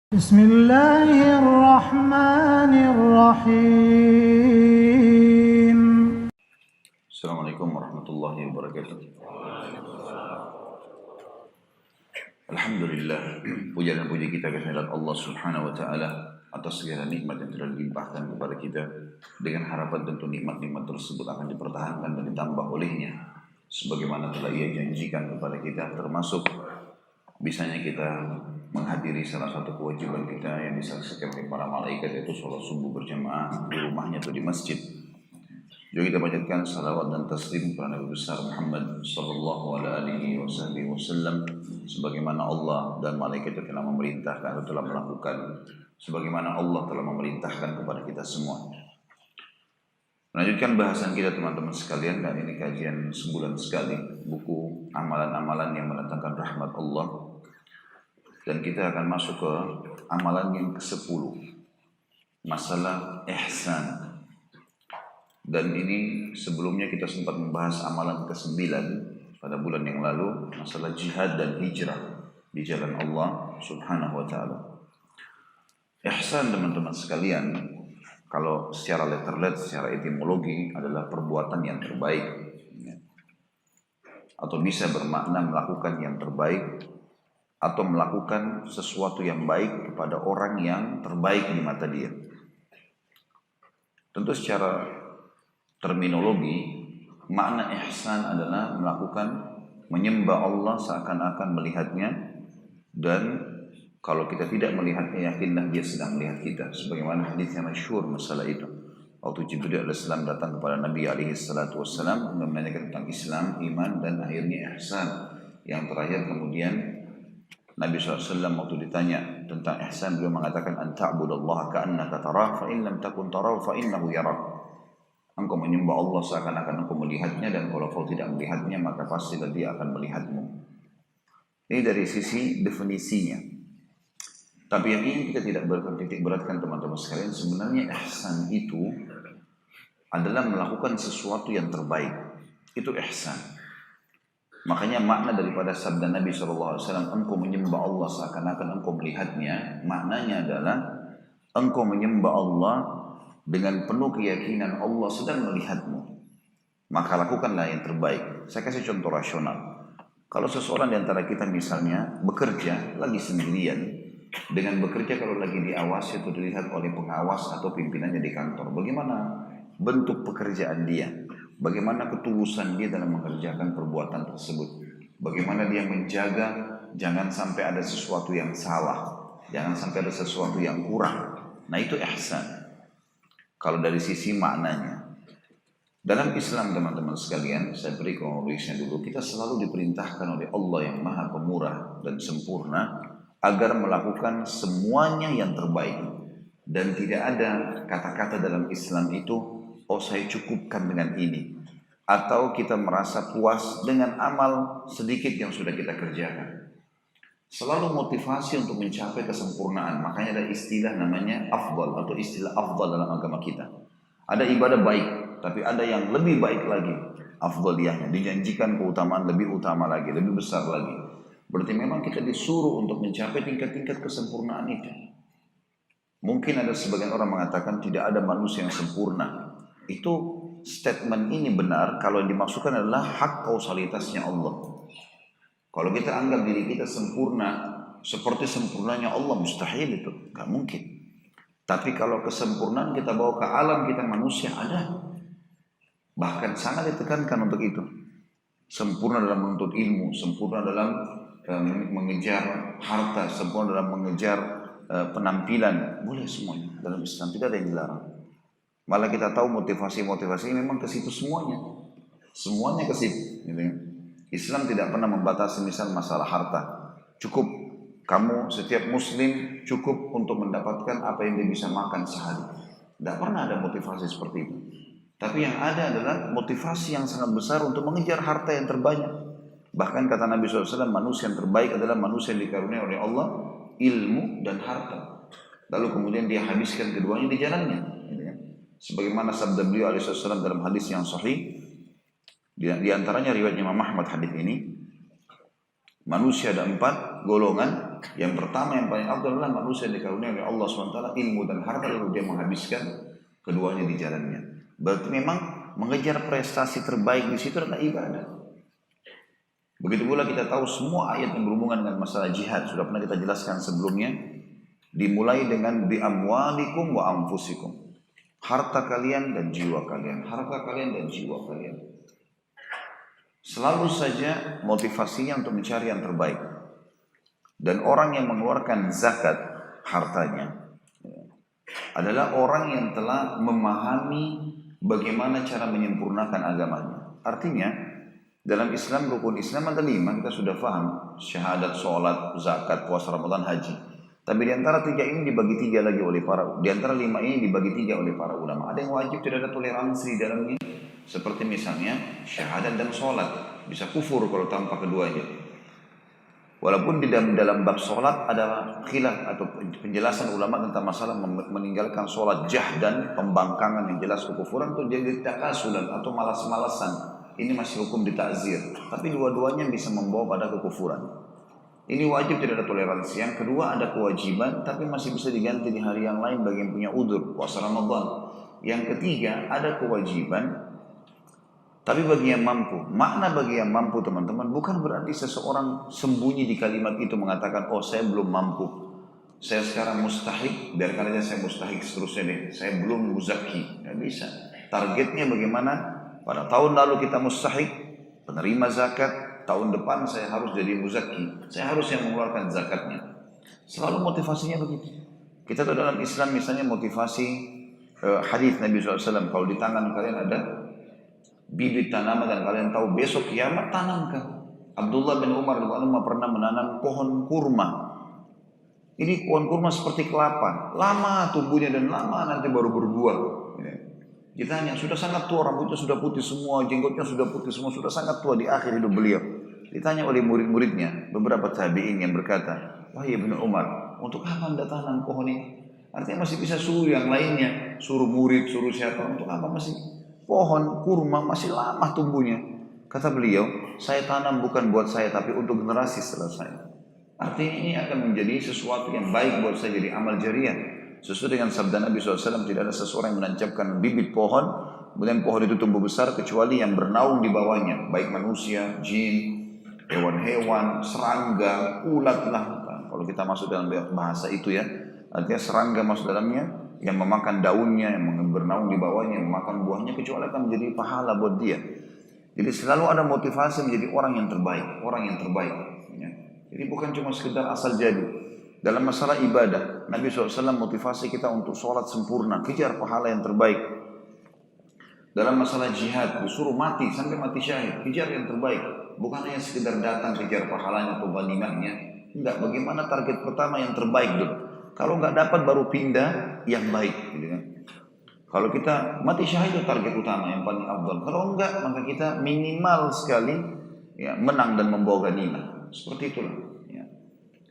Bismillahirrahmanirrahim. Assalamualaikum warahmatullahi wabarakatuh. Alhamdulillah, puja dan puji kita kehadirat Allah Subhanahu wa taala atas segala nikmat yang telah dilimpahkan kepada kita, dengan harapan tentu nikmat-nikmat tersebut akan dipertahankan dan ditambah olehnya sebagaimana telah Ia janjikan kepada kita, termasuk bisanya kita menghadiri salah satu kewajiban kita yang disaksikan oleh para malaikat, yaitu sholat subuh berjamaah di rumahnya atau di masjid. Juga kita panjatkan salawat dan taslim kepada Nabi besar Muhammad sallallahu alaihi wasallam, sebagaimana Allah dan malaikat telah memerintahkan atau telah melakukan, sebagaimana Allah telah memerintahkan kepada kita semua. Melanjutkan bahasan kita teman-teman sekalian, dan ini kajian sebulan sekali, buku amalan-amalan yang mendatangkan rahmat Allah. Dan kita akan masuk ke amalan yang ke-10, masalah ihsan. Dan ini sebelumnya kita sempat membahas amalan ke-9 pada bulan yang lalu, masalah jihad dan hijrah di jalan Allah Subhanahu wa taala. Ihsan teman-teman sekalian, kalau secara letterlet, secara etimologi adalah perbuatan yang terbaik, atau bisa bermakna melakukan yang terbaik, atau melakukan sesuatu yang baik kepada orang yang terbaik di mata dia. Tentu secara terminologi, makna ihsan adalah menyembah Allah seakan-akan melihatnya, dan kalau kita tidak melihatnya, yakinlah dia sedang melihat kita. Sebagaimana hadis yang masyhur masalah itu. Waktu Jibril alaihissalam datang kepada Nabi alaihissalam menanyakan tentang Islam, iman, dan akhirnya ihsan. Yang terakhir kemudian Nabi SAW waktu ditanya tentang ihsan, beliau mengatakan anta'budallaha ka'annaka tarah, fa in lam takun tarah fa innahu yarak. Engkau menyembah Allah seakan-akan engkau melihatnya, dan kalau kau tidak melihatnya maka pastilah dia akan melihatmu. Ini dari sisi definisinya. Tapi yang ingin kita tidak bertitik beratkan teman-teman sekalian, sebenarnya ihsan itu adalah melakukan sesuatu yang terbaik. Itu ihsan. Makanya makna daripada sabda Nabi SAW, engkau menyembah Allah seakan-akan engkau melihatnya, maknanya adalah engkau menyembah Allah dengan penuh keyakinan Allah sedang melihatmu. Maka lakukanlah yang terbaik. Saya kasih contoh rasional. Kalau seseorang di antara kita misalnya bekerja lagi sendirian, dengan bekerja kalau lagi diawasi atau dilihat oleh pengawas atau pimpinannya di kantor, bagaimana bentuk pekerjaan dia? Bagaimana ketulusan dia dalam mengerjakan perbuatan tersebut? Bagaimana dia menjaga jangan sampai ada sesuatu yang salah, jangan sampai ada sesuatu yang kurang. Nah itu ihsan. Kalau dari sisi maknanya. Dalam Islam teman-teman sekalian, saya beri kronologisnya dulu. Kita selalu diperintahkan oleh Allah yang maha pemurah dan sempurna agar melakukan semuanya yang terbaik. Dan tidak ada kata-kata dalam Islam itu, oh saya cukupkan dengan ini, atau kita merasa puas dengan amal sedikit yang sudah kita kerjakan. Selalu motivasi untuk mencapai kesempurnaan. Makanya ada istilah namanya afdal, atau istilah afdal dalam agama kita. Ada ibadah baik, tapi ada yang lebih baik lagi, afdaliyahnya, dijanjikan keutamaan lebih utama lagi, lebih besar lagi. Berarti memang kita disuruh untuk mencapai tingkat-tingkat kesempurnaan itu. Mungkin ada sebagian orang mengatakan tidak ada manusia yang sempurna. Itu statement ini benar kalau yang dimaksudkan adalah hak kausalitasnya Allah. Kalau kita anggap diri kita sempurna seperti sempurnanya Allah, mustahil itu, gak mungkin. Tapi kalau kesempurnaan kita bawa ke alam kita manusia, ada. Bahkan sangat ditekankan untuk itu. Sempurna dalam menuntut ilmu, sempurna dalam mengejar harta, sempurna dalam mengejar penampilan, boleh semuanya. Dalam Islam tidak ada yang dilarang. Malah kita tahu motivasi-motivasi memang ke situ semuanya. Semuanya ke situ. Islam tidak pernah membatasi misal masalah harta. Cukup kamu setiap muslim cukup untuk mendapatkan apa yang dia bisa makan sehari. Tidak pernah ada motivasi seperti itu. Tapi yang ada adalah motivasi yang sangat besar untuk mengejar harta yang terbanyak. Bahkan kata Nabi SAW, manusia yang terbaik adalah manusia yang dikaruniai oleh Allah ilmu dan harta. Lalu kemudian dia habiskan keduanya di jalannya. Sebagaimana sabda beliau alaihissalam dalam hadis yang sahih, di antaranya riwayat Imam Ahmad hadis ini, manusia ada 4 golongan Yang pertama yang paling afdal adalah manusia dikaruniai oleh Allah SWT ilmu dan harta lalu dia menghabiskan keduanya di jalannya. Berarti memang mengejar prestasi terbaik di situ adalah ibadah. Begitu pula kita tahu semua ayat yang berhubungan dengan masalah jihad sudah pernah kita jelaskan sebelumnya. Dimulai dengan bi amwalikum wa anfusikum. Harta kalian dan jiwa kalian, harta kalian dan jiwa kalian. Selalu saja motivasinya untuk mencari yang terbaik. Dan orang yang mengeluarkan zakat hartanya adalah orang yang telah memahami bagaimana cara menyempurnakan agamanya. Artinya dalam Islam, rukun Islam ada 5, kita sudah paham. Syahadat, sholat, zakat, puasa Ramadan, haji. Tapi di antara 3 ini dibagi 3 lagi oleh di antara 5 ini dibagi 3 oleh para ulama. Ada yang wajib, tidak ada toleransi di dalamnya. Seperti misalnya syahadat dan sholat. Bisa kufur kalau tanpa keduanya. Walaupun di dalam bab sholat ada khilaf atau penjelasan ulama tentang masalah meninggalkan sholat jahdan, pembangkangan yang jelas kekufuran itu jadi takasulan atau malas-malasan. Ini masih hukum ditakzir. Tapi dua-duanya bisa membawa pada kekufuran. Ini wajib, tidak ada toleransi. Yang kedua ada kewajiban tapi masih bisa diganti di hari yang lain bagi yang punya udzur, puasa Ramadan. Yang ketiga ada kewajiban tapi bagi yang mampu. Makna bagi yang mampu teman-teman bukan berarti seseorang sembunyi di kalimat itu mengatakan oh saya belum mampu, saya sekarang mustahik, biarkan aja saya mustahik seterusnya deh, saya belum muzaki. Nggak bisa. Targetnya bagaimana? Pada tahun lalu kita mustahik, penerima zakat, tahun depan saya harus jadi muzaki, saya harus yang mengeluarkan zakatnya. Selalu motivasinya begitu. Kita tahu dalam Islam misalnya motivasi hadis Nabi SAW, kalau di tangan kalian ada bibit tanaman dan kalian tahu besok kiamat, tanamkan. Abdullah bin Umar pernah menanam pohon kurma. Ini pohon kurma seperti kelapa, lama tumbuhnya dan lama nanti baru berbuah. Ditanya, sudah sangat tua, rambutnya sudah putih semua, jenggotnya sudah putih semua, sudah sangat tua di akhir hidup beliau. Ditanya oleh murid-muridnya, beberapa tabi'in yang berkata, wahai Ibnu Umar, untuk apa anda tanam pohon ini? Artinya masih bisa suruh yang lainnya, suruh murid, suruh siapa, untuk apa masih? Pohon kurma masih lama tumbuhnya. Kata beliau, saya tanam bukan buat saya, tapi untuk generasi setelah saya. Artinya ini akan menjadi sesuatu yang baik buat saya, jadi amal jariah. Sesuai dengan sabda Nabi SAW, tidak ada seseorang yang menancapkan bibit pohon, kemudian pohon itu tumbuh besar, kecuali yang bernaung di bawahnya. Baik manusia, jin, hewan-hewan, serangga, ulat lah. Kalau kita masuk dalam bahasa itu ya, artinya serangga masuk dalamnya, yang memakan daunnya, yang bernaung di bawahnya, yang memakan buahnya, kecuali akan menjadi pahala buat dia. Jadi selalu ada motivasi menjadi orang yang terbaik, orang yang terbaik. Ya. Jadi bukan cuma sekedar asal jadi. Dalam masalah ibadah, Nabi SAW motivasi kita untuk sholat sempurna, kejar pahala yang terbaik. Dalam masalah jihad, disuruh mati sampai mati syahid, kejar yang terbaik. Bukan hanya sekedar datang kejar pahalanya atau ghanimahnya. Enggak, bagaimana target pertama yang terbaik dulu. Kalau enggak dapat baru pindah yang baik. Gitu kan. Kalau kita mati syahid itu target utama yang paling afdal. Kalau enggak, maka kita minimal sekali ya, menang dan membawa ghanimah. Seperti itulah.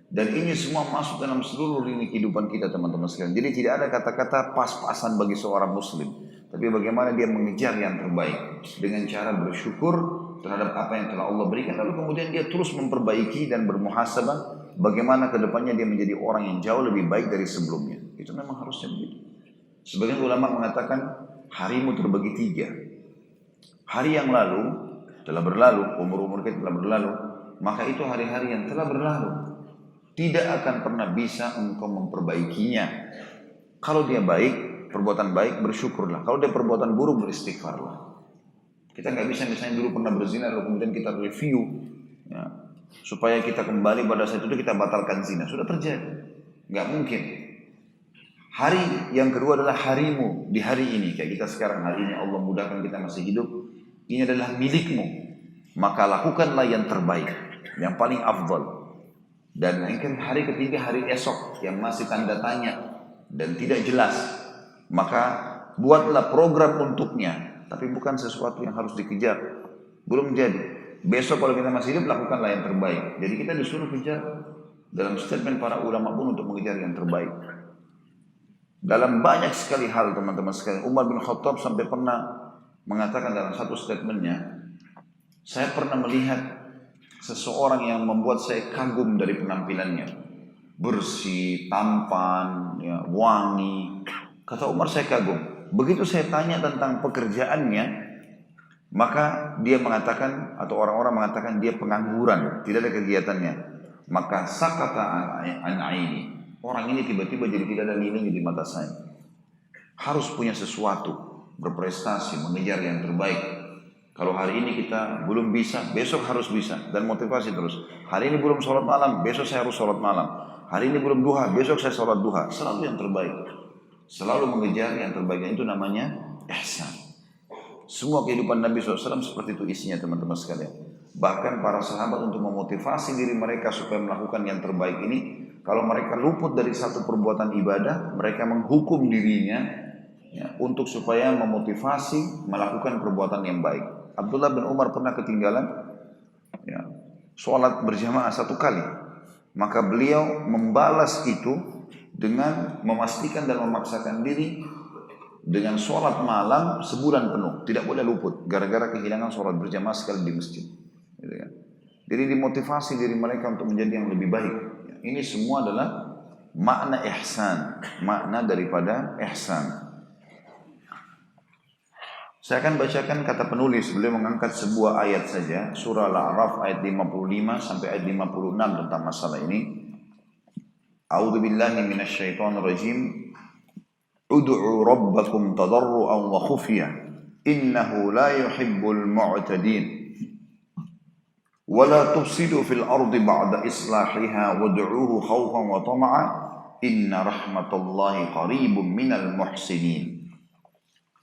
Dan ini semua masuk dalam seluruh lini kehidupan kita teman-teman sekalian. Jadi tidak ada kata-kata pas-pasan bagi seorang muslim. Tapi bagaimana dia mengejar yang terbaik. Dengan cara bersyukur terhadap apa yang telah Allah berikan. Lalu kemudian dia terus memperbaiki dan bermuhasabah. Bagaimana kedepannya dia menjadi orang yang jauh lebih baik dari sebelumnya. Itu memang harusnya begitu. Sebagian ulama mengatakan harimu terbagi 3. Hari yang lalu telah berlalu, umur-umur kita telah berlalu. Maka itu hari-hari yang telah berlalu. Tidak akan pernah bisa engkau memperbaikinya. Kalau dia baik, perbuatan baik, bersyukurlah. Kalau dia perbuatan buruk, beristighfarlah. Kita nggak bisa misalnya dulu pernah berzina, lalu kemudian kita review, ya, supaya kita kembali pada saat itu kita batalkan zina. Sudah terjadi, nggak mungkin. Hari yang kedua adalah harimu di hari ini. Kayak kita sekarang hari ini Allah mudahkan kita masih hidup. Ini adalah milikmu. Maka lakukanlah yang terbaik, yang paling afdal. Dan mungkin hari ketiga, hari esok yang masih tanda tanya dan tidak jelas, maka buatlah program untuknya, tapi bukan sesuatu yang harus dikejar. Belum jadi. Besok kalau kita masih hidup, lakukanlah yang terbaik. Jadi kita disuruh kejar. Dalam statement para ulama pun untuk mengejar yang terbaik. Dalam banyak sekali hal teman-teman sekalian, Umar bin Khattab sampai pernah mengatakan dalam satu statementnya, saya pernah melihat seseorang yang membuat saya kagum dari penampilannya. bersih, tampan, ya, wangi. Kata Umar, saya kagum. Begitu saya tanya tentang pekerjaannya, maka dia mengatakan, atau orang-orang mengatakan dia pengangguran, tidak ada kegiatannya. Maka sakata an aini. Orang ini tiba-tiba jadi tidak ada nilainya di mata saya. Harus punya sesuatu, berprestasi, mengejar yang terbaik. Kalau hari ini kita belum bisa, besok harus bisa. Dan motivasi terus. Hari ini belum sholat malam, besok saya harus sholat malam. Hari ini belum duha, besok saya sholat duha. Selalu yang terbaik. Selalu mengejar yang terbaik. Itu namanya ihsan. Semua kehidupan Nabi SAW seperti itu isinya, teman-teman sekalian. Bahkan para sahabat untuk memotivasi diri mereka supaya melakukan yang terbaik ini, kalau mereka luput dari satu perbuatan ibadah, mereka menghukum dirinya ya, untuk supaya memotivasi melakukan perbuatan yang baik. Abdullah bin Umar pernah ketinggalan ya, sholat berjamaah satu kali. Maka beliau membalas itu dengan memastikan dan memaksakan diri dengan sholat malam sebulan penuh. Tidak boleh luput gara-gara kehilangan sholat berjamaah sekali di masjid. Gitu kan. Jadi dimotivasi diri mereka untuk menjadi yang lebih baik. Ini semua adalah makna ihsan, makna daripada ihsan. Saya akan bacakan kata penulis. Beliau mengangkat sebuah ayat saja, surah Al-A'raf ayat 55 sampai ayat 56 tentang masalah ini. A'udzu billahi minasyaitonir rajim. Ud'u rabbakum tadarruan wa khufyah, innahu la yuhibbul mu'tadin. Wa la tufsidu fil ardi ba'da islahiha wad'uuhu khawfan wa tama'a, inna rahmatallahi qaribun minal muhsinin.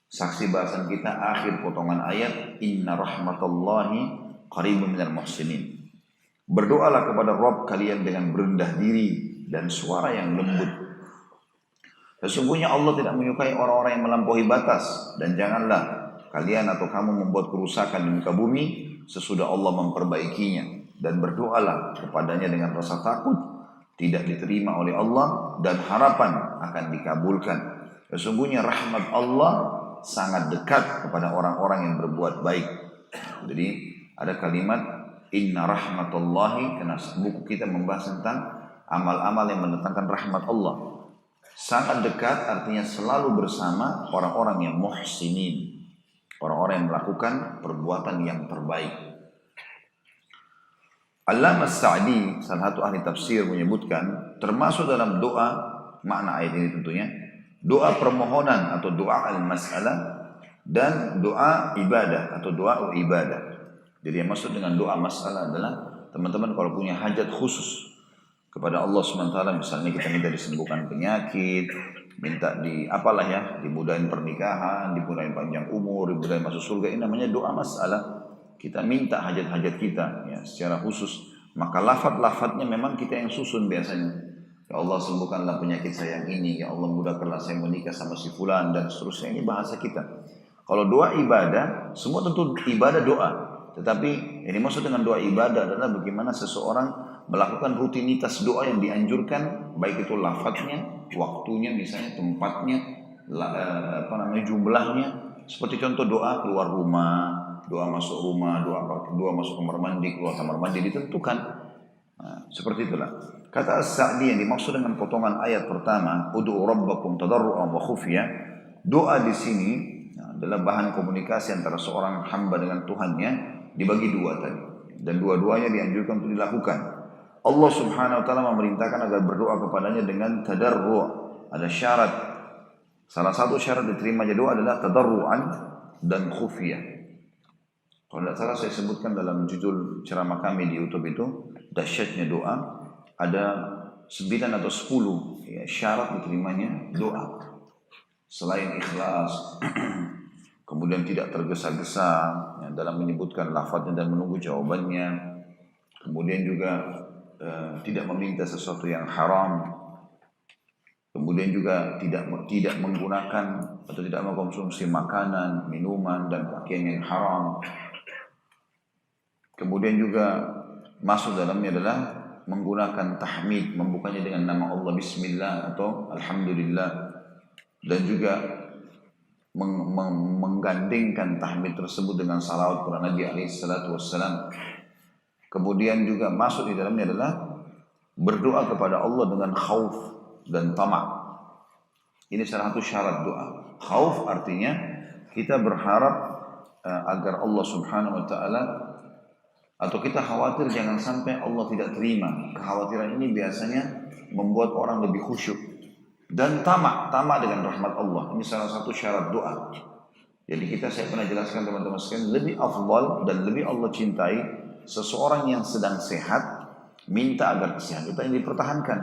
Saksi bahasan kita akhir potongan ayat, inna rahmatallahi qaribun minal muhsinin. Berdoalah kepada Rabb kalian dengan berendah diri dan suara yang lembut. Sesungguhnya Allah tidak menyukai orang-orang yang melampaui batas, dan janganlah kalian atau kamu membuat kerusakan di muka bumi sesudah Allah memperbaikinya. Dan berdoalah kepadanya dengan rasa takut tidak diterima oleh Allah dan harapan akan dikabulkan. Sesungguhnya rahmat Allah sangat dekat kepada orang-orang yang berbuat baik. Jadi ada kalimat inna rahmatullahi, karena buku kita membahas tentang amal-amal yang mendatangkan rahmat Allah. Sangat dekat artinya selalu bersama orang-orang yang muhsinin, orang-orang yang melakukan perbuatan yang terbaik. Allamah Sa'di, salah satu ahli tafsir, menyebutkan termasuk dalam doa, makna ayat ini tentunya doa permohonan atau doa al-mas'alah dan doa ibadah atau doa ibadah. Jadi yang maksud dengan doa masalah adalah teman-teman kalau punya hajat khusus kepada Allah SWT, misalnya kita minta disembuhkan penyakit, minta di apalah ya, dimudahin pernikahan, dimudahin panjang umur, dimudahin masuk surga, ini namanya doa masalah. Kita minta hajat-hajat kita ya secara khusus, maka lafaz-lafaznya memang kita yang susun biasanya. Ya Allah sembuhkanlah penyakit saya yang ini, ya Allah mudahkanlah saya menikah sama si fulan dan seterusnya. Ini bahasa kita. Kalau doa ibadah, semua tentu ibadah doa. Tetapi ini maksud dengan doa ibadah adalah bagaimana seseorang melakukan rutinitas doa yang dianjurkan, baik itu lafadznya, waktunya, misalnya tempatnya, jumlahnya. Seperti contoh doa keluar rumah, doa masuk rumah, doa masuk kamar mandi, keluar kamar mandi ditentukan. Nah, seperti itulah. Kata As-Sa'di yang dimaksud dengan potongan ayat pertama, ud'u rabbakum tadarruan wa khufyah, doa di sini adalah bahan komunikasi antara seorang hamba dengan Tuhannya, dibagi dua tadi, dan dua-duanya dianjurkan untuk dilakukan. Allah Subhanahu wa taala memerintahkan agar berdoa kepadanya dengan tadarru'. Ada syarat. Salah satu syarat diterimanya doa adalah tadarruan dan khufyah. Kalau tidak salah saya sebutkan dalam judul ceramah kami di YouTube itu, dahsyatnya doa. Ada 9 atau 10 ya, syarat diterimanya doa. Selain ikhlas, kemudian tidak tergesa-gesa ya, dalam menyebutkan lafadznya dan menunggu jawabannya. Kemudian juga tidak meminta sesuatu yang haram. Kemudian juga tidak menggunakan atau tidak mengkonsumsi makanan, minuman dan pakaian yang haram. Kemudian juga masuk dalamnya adalah menggunakan tahmid, membukanya dengan nama Allah Bismillah atau Alhamdulillah, dan juga menggandengkan tahmid tersebut dengan salawat kepada Nabi alaihi salatu wassalam. Kemudian juga masuk di dalamnya adalah berdoa kepada Allah dengan khauf dan tamak. Ini salah satu syarat doa. Khauf artinya kita berharap agar Allah Subhanahu wa taala, atau kita khawatir jangan sampai Allah tidak terima. Kekhawatiran ini biasanya membuat orang lebih khusyuk. Dan tamak dengan rahmat Allah. Ini salah satu syarat doa. Jadi saya pernah jelaskan teman-teman sekalian, lebih afdal dan lebih Allah cintai seseorang yang sedang sehat minta agar kesehatan itu yang dipertahankan.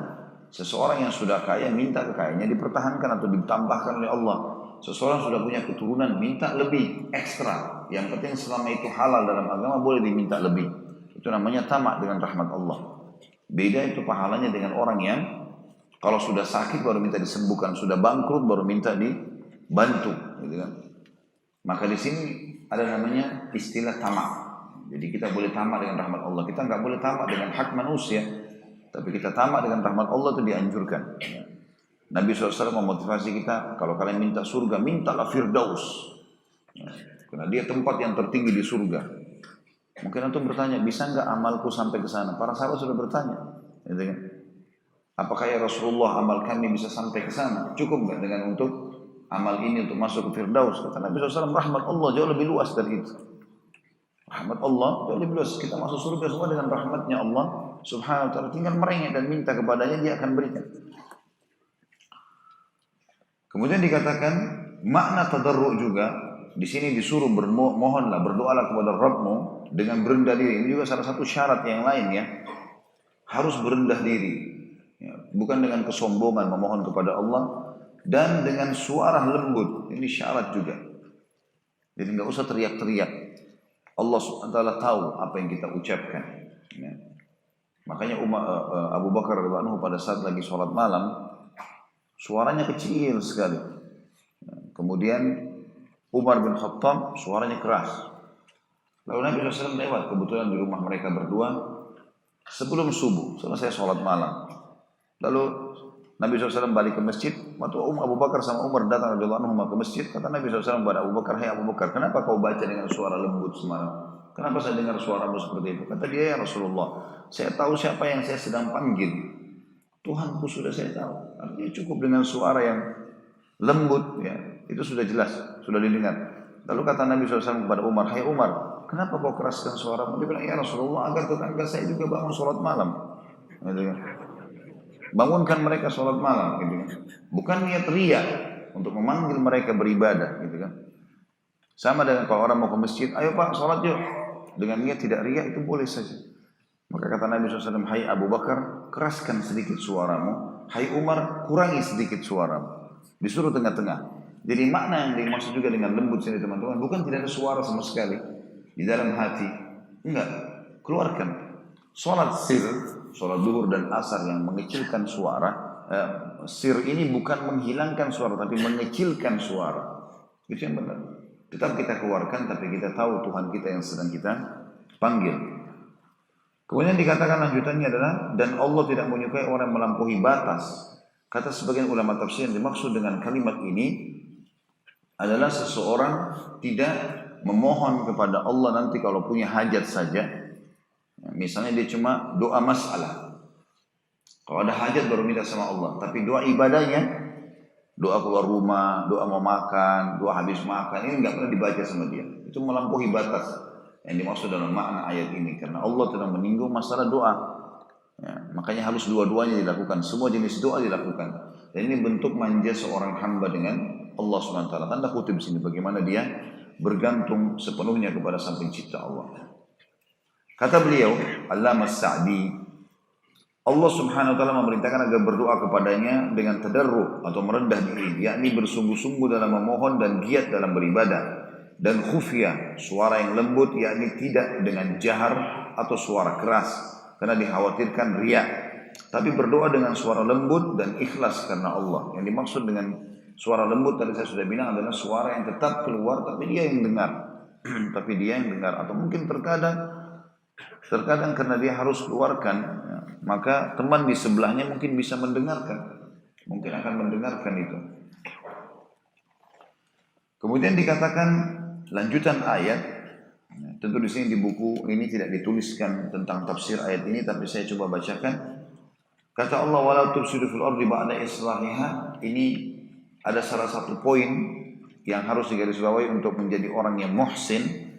Seseorang yang sudah kaya minta kekayaannya dipertahankan atau ditambahkan oleh Allah. Seseorang sudah punya keturunan minta lebih ekstra. Yang penting selama itu halal dalam agama boleh diminta lebih. Itu namanya tamak dengan rahmat Allah. Beda itu pahalanya dengan orang yang kalau sudah sakit baru minta disembuhkan, sudah bangkrut baru minta dibantu, gitu kan? Maka di sini ada namanya istilah tamak. Jadi kita boleh tamak dengan rahmat Allah. Kita nggak boleh tamak dengan hak manusia, tapi kita tamak dengan rahmat Allah itu dianjurkan. Nabi SAW memotivasi kita, kalau kalian minta surga, mintalah Firdaus. Karena dia tempat yang tertinggi di surga. Mungkin antum bertanya, bisa nggak amalku sampai ke sana? Para sahabat sudah bertanya, gitu kan? Apakah ya Rasulullah amal kami bisa sampai ke sana? Cukup nggak dengan untuk amal ini untuk masuk ke Firdaus? Kata Nabi SAW, rahmat Allah jauh lebih luas dari itu. Rahmat Allah jauh lebih luas. Kita masuk surga semua dengan rahmatnya Allah Subhanahu wa ta'ala. Tinggal merengek dan minta kepadanya, dia akan berikan. Kemudian dikatakan makna tadarru' juga di sini disuruh mohonlah, berdoalah kepada Rabbmu dengan berendah diri. Ini juga salah satu syarat yang lain ya. Harus berendah diri. Ya, bukan dengan kesombongan memohon kepada Allah dan dengan suara lembut. Ini syarat juga. Jadi nggak usah teriak-teriak. Allah SWT tahu apa yang kita ucapkan. Ya. Makanya Abu Bakar radhiyallahu anhu pada saat lagi sholat malam, suaranya kecil sekali. Kemudian Umar bin Khattab suaranya keras. Lalu Nabi SAW lewat, kebetulan di rumah mereka berdua sebelum subuh, selesai sholat malam. Lalu Nabi SAW balik ke masjid. Waktu Abu Bakar sama Umar datang radhiyallahu anhu ke masjid, kata Nabi SAW kepada Abu Bakar, "Hai Abu Bakar, kenapa kau baca dengan suara lembut semalam? Kenapa saya dengar suaramu seperti itu?" Kata dia, "Ya Rasulullah, saya tahu siapa yang saya sedang panggil. Tuhanku sudah saya tahu." Artinya cukup dengan suara yang lembut, ya, itu sudah jelas, sudah didengar. Lalu kata Nabi SAW kepada Umar, "Hai Umar, kenapa kau keraskan suaramu?" Dia bilang, "Ya Rasulullah, agar tetangga saya juga bangun sholat malam." Gitu kan? Bangunkan mereka sholat malam, gitu kan? Bukan niat riya untuk memanggil mereka beribadah, gitu kan? Sama dengan kalau orang mau ke masjid, "Ayo Pak, sholat yuk." Dengan niat tidak riya itu boleh saja. Maka kata Nabi SAW, "Hai Abu Bakar, keraskan sedikit suaramu. Hai Umar, kurangi sedikit suaramu." Disuruh tengah-tengah. Jadi makna yang dimaksud juga dengan lembut sini teman-teman, bukan tidak ada suara sama sekali di dalam hati. Enggak, keluarkan. Sholat sir, sholat duhur dan asar yang mengecilkan suara, sir ini bukan menghilangkan suara, tapi mengecilkan suara. Itu yang benar. Tetap kita keluarkan, tapi kita tahu Tuhan kita yang sedang kita panggil. Kemudian dikatakan lanjutannya adalah, dan Allah tidak menyukai orang yang melampaui batas. Kata sebagian ulama tafsir yang dimaksud dengan kalimat ini adalah seseorang tidak memohon kepada Allah nanti kalau punya hajat saja. Misalnya dia cuma doa masalah. Kalau ada hajat baru minta sama Allah. Tapi doa ibadahnya, doa keluar rumah, doa mau makan, doa habis makan, ini nggak pernah dibaca sama dia. Itu melampaui batas yang dimaksud dalam makna ayat ini. Karena Allah telah menyinggung masalah doa. Ya, makanya harus dua-duanya dilakukan. Semua jenis doa dilakukan. Dan ini bentuk manja seorang hamba dengan Allah SWT. Tanda kutip di sini bagaimana dia bergantung sepenuhnya kepada sang pencipta Allah. Kata beliau, Allamah Sa'di, Allah Subhanahu wa taala memerintahkan agar berdoa kepadanya dengan tadarru atau merendah diri, yakni bersungguh-sungguh dalam memohon dan giat dalam beribadah, dan khufiyah, suara yang lembut, yakni tidak dengan jahar atau suara keras karena dikhawatirkan riya, tapi berdoa dengan suara lembut dan ikhlas karena Allah. Yang dimaksud dengan suara lembut tadi saya sudah bilang adalah suara yang tetap keluar tapi dia yang dengar. Tapi dia yang dengar, atau mungkin terkadang karena dia harus keluarkan, ya, maka teman di sebelahnya mungkin bisa mendengarkan, mungkin akan mendengarkan itu. Kemudian dikatakan lanjutan ayat, tentu di sini di buku ini tidak dituliskan tentang tafsir ayat ini, tapi saya coba bacakan. Kata Allah, wala tufsidu fil ardi ba'da islahiha. Ini ada salah satu poin yang harus digarisbawahi untuk menjadi orang yang muhsin.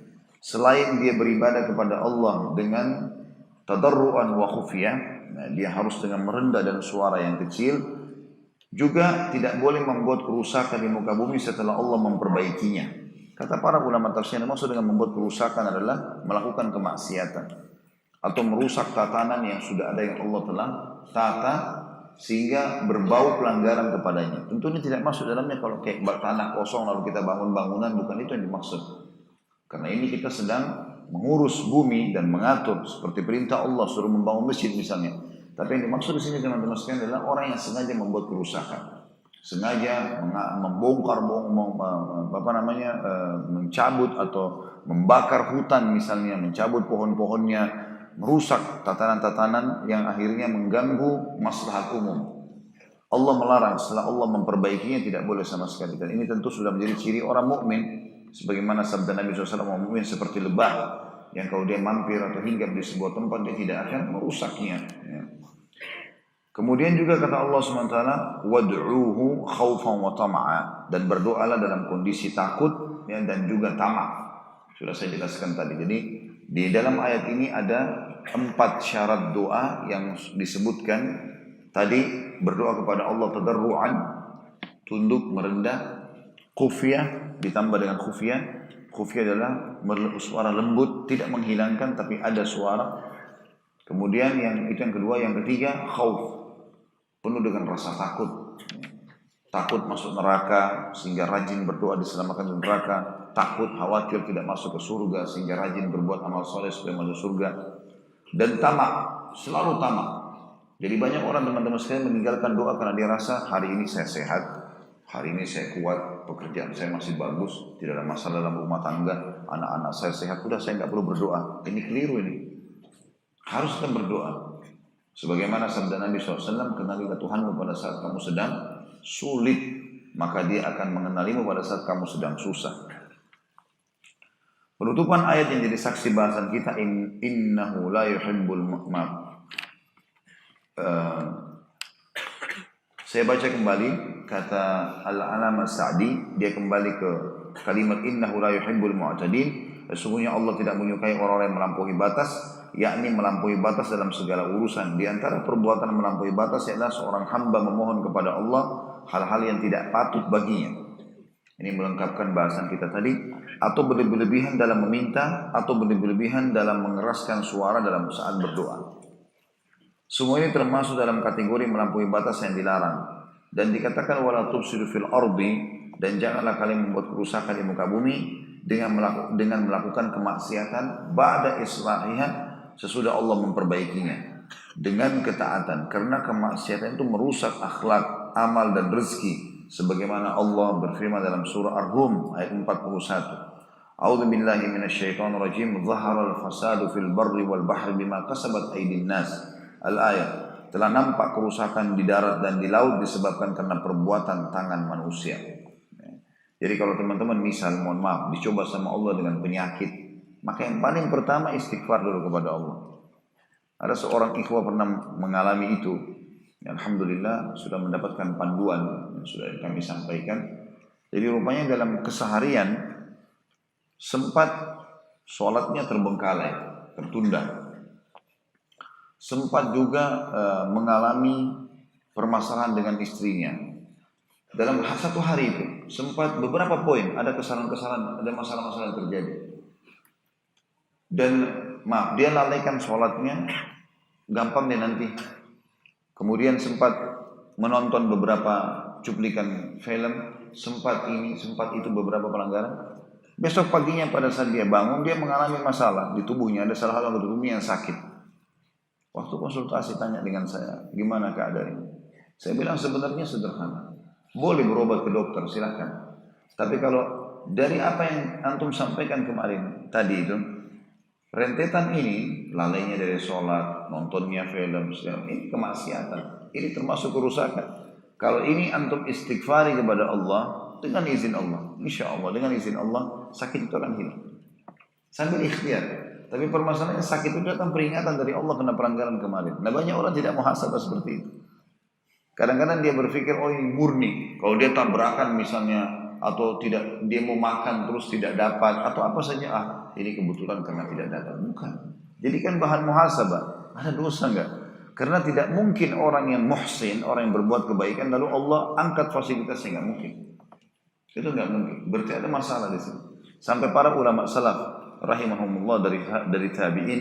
Selain dia beribadah kepada Allah dengan tadarruan wa khufiyah, nah, dia harus dengan merendah dan suara yang kecil, juga tidak boleh membuat kerusakan di muka bumi setelah Allah memperbaikinya. Kata para ulama tafsir, maksud dengan membuat kerusakan adalah melakukan kemaksiatan atau merusak tatanan yang sudah ada yang Allah telah tata sehingga berbau pelanggaran kepadanya. Tentu ini tidak masuk dalamnya kalau kayak tanah kosong lalu kita bangun bangunan, bukan itu yang dimaksud. Karena ini kita sedang mengurus bumi dan mengatur seperti perintah Allah suruh membangun masjid misalnya. Tapi yang dimaksud di sini teman-teman sekalian adalah orang yang sengaja membuat kerusakan, sengaja membongkar, mencabut atau membakar hutan misalnya, mencabut pohon-pohonnya, merusak tatanan-tatanan yang akhirnya mengganggu maslahat umum. Allah melarang, setelah Allah memperbaikinya tidak boleh sama sekali. Dan ini tentu sudah menjadi ciri orang mukmin, sebagaimana sabda Nabi SAW, orang mukmin seperti lebah yang kalau dia mampir atau hinggap di sebuah tempat dia tidak akan merusaknya. Ya. Kemudian juga kata Allah SWT, wad'uhu khawfan wa tama'a, dan berdoalah dalam kondisi takut ya, dan juga tamak. Sudah saya jelaskan tadi. Jadi di dalam ayat ini ada 4 syarat doa yang disebutkan tadi. Berdoa kepada Allah tadarruan, tunduk merendah, khufiyah ditambah dengan khufiyah. Khufiyah adalah suara lembut, tidak menghilangkan tapi ada suara. Kemudian yang kedua, yang ketiga khauf, penuh dengan rasa takut. Takut masuk neraka sehingga rajin berdoa diselamatkan dari neraka. Takut, khawatir tidak masuk ke surga sehingga rajin berbuat amal soleh supaya masuk surga. Dan tamak, selalu tamak. Jadi banyak orang teman-teman sekalian meninggalkan doa karena dia rasa hari ini saya sehat, hari ini saya kuat, pekerjaan saya masih bagus, tidak ada masalah dalam rumah tangga, anak-anak saya sehat, udah saya nggak perlu berdoa. Ini keliru ini. Harus kita berdoa. Sebagaimana sabda Nabi SAW, kenalilah Tuhanmu pada saat kamu sedang sulit, maka dia akan mengenalimu pada saat kamu sedang susah. Penutupan ayat yang jadi saksi bahasan kita, innahu la yuhibbul saya baca kembali kata Al-Alama Sa'di, dia kembali ke kalimat innahu la yuhibbul mu'tadin. Sesungguhnya Allah tidak menyukai orang-orang yang melampaui batas, yakni melampaui batas dalam segala urusan. Di antara perbuatan melampaui batas adalah seorang hamba memohon kepada Allah hal-hal yang tidak patut baginya. Ini melengkapkan bahasan kita tadi. Atau berlebihan dalam meminta, atau berlebihan dalam mengeraskan suara dalam saat berdoa. Semua ini termasuk dalam kategori melampaui batas yang dilarang. Dan dikatakan wala tufsidu fil ardi, dan janganlah kalian membuat kerusakan di muka bumi dengan melakukan kemaksiatan ba'da islahiha, sesudah Allah memperbaikinya dengan ketaatan. Karena kemaksiatan itu merusak akhlak, amal dan rezeki. Sebagaimana Allah berfirman dalam surah Ar-Rum ayat 41. A'udzu billahi minasyaitonir rajim. Dhaharal fasadu fil barri wal bahri bima kasabat aydin nas. Al-ayat, telah nampak kerusakan di darat dan di laut disebabkan karena perbuatan tangan manusia. Jadi kalau teman-teman misal, mohon maaf, dicoba sama Allah dengan penyakit, maka yang paling pertama istighfar dulu kepada Allah. Ada seorang ikhwah pernah mengalami itu. Alhamdulillah sudah mendapatkan panduan yang sudah kami sampaikan. Jadi rupanya dalam keseharian sempat sholatnya terbengkalai, tertunda. Sempat juga mengalami permasalahan dengan istrinya. Dalam satu hari itu, sempat beberapa poin, ada kesalahan-kesalahan, ada masalah-masalah yang terjadi. Dan maaf, dia lalaikan sholatnya, gampang dia nanti. Kemudian sempat menonton beberapa cuplikan film, sempat ini, sempat itu beberapa pelanggaran. Besok paginya pada saat dia bangun, dia mengalami masalah di tubuhnya, ada salah satu tubuhnya yang sakit. Waktu konsultasi tanya dengan saya, gimana keadaannya? Saya bilang sebenarnya sederhana. Boleh berobat ke dokter, silakan. Tapi kalau dari apa yang antum sampaikan kemarin tadi itu, rentetan ini, lalainya dari sholat, nontonnya film, ini kemaksiatan. Ini termasuk kerusakan. Kalau ini antum istighfari kepada Allah, dengan izin Allah, insya Allah dengan izin Allah, sakit itu akan hilang. Sambil ikhtiar. Tapi permasalahannya sakit itu datang peringatan dari Allah kena pelanggaran kemarin. Nah banyak orang tidak muhasabah seperti itu. Kadang-kadang dia berpikir, oh ini murni. Kalau dia tabrakan misalnya, atau tidak dia mau makan terus tidak dapat, atau apa saja, ini kebetulan karena tidak datang. Bukan. Jadi kan bahan muhasabah. Ada dosa enggak? Karena tidak mungkin orang yang muhsin, orang yang berbuat kebaikan, lalu Allah angkat fasilitasnya, enggak mungkin. Itu enggak mungkin. Berarti ada masalah di sini. Sampai para ulama salaf rahimahumullah dari tabi'in,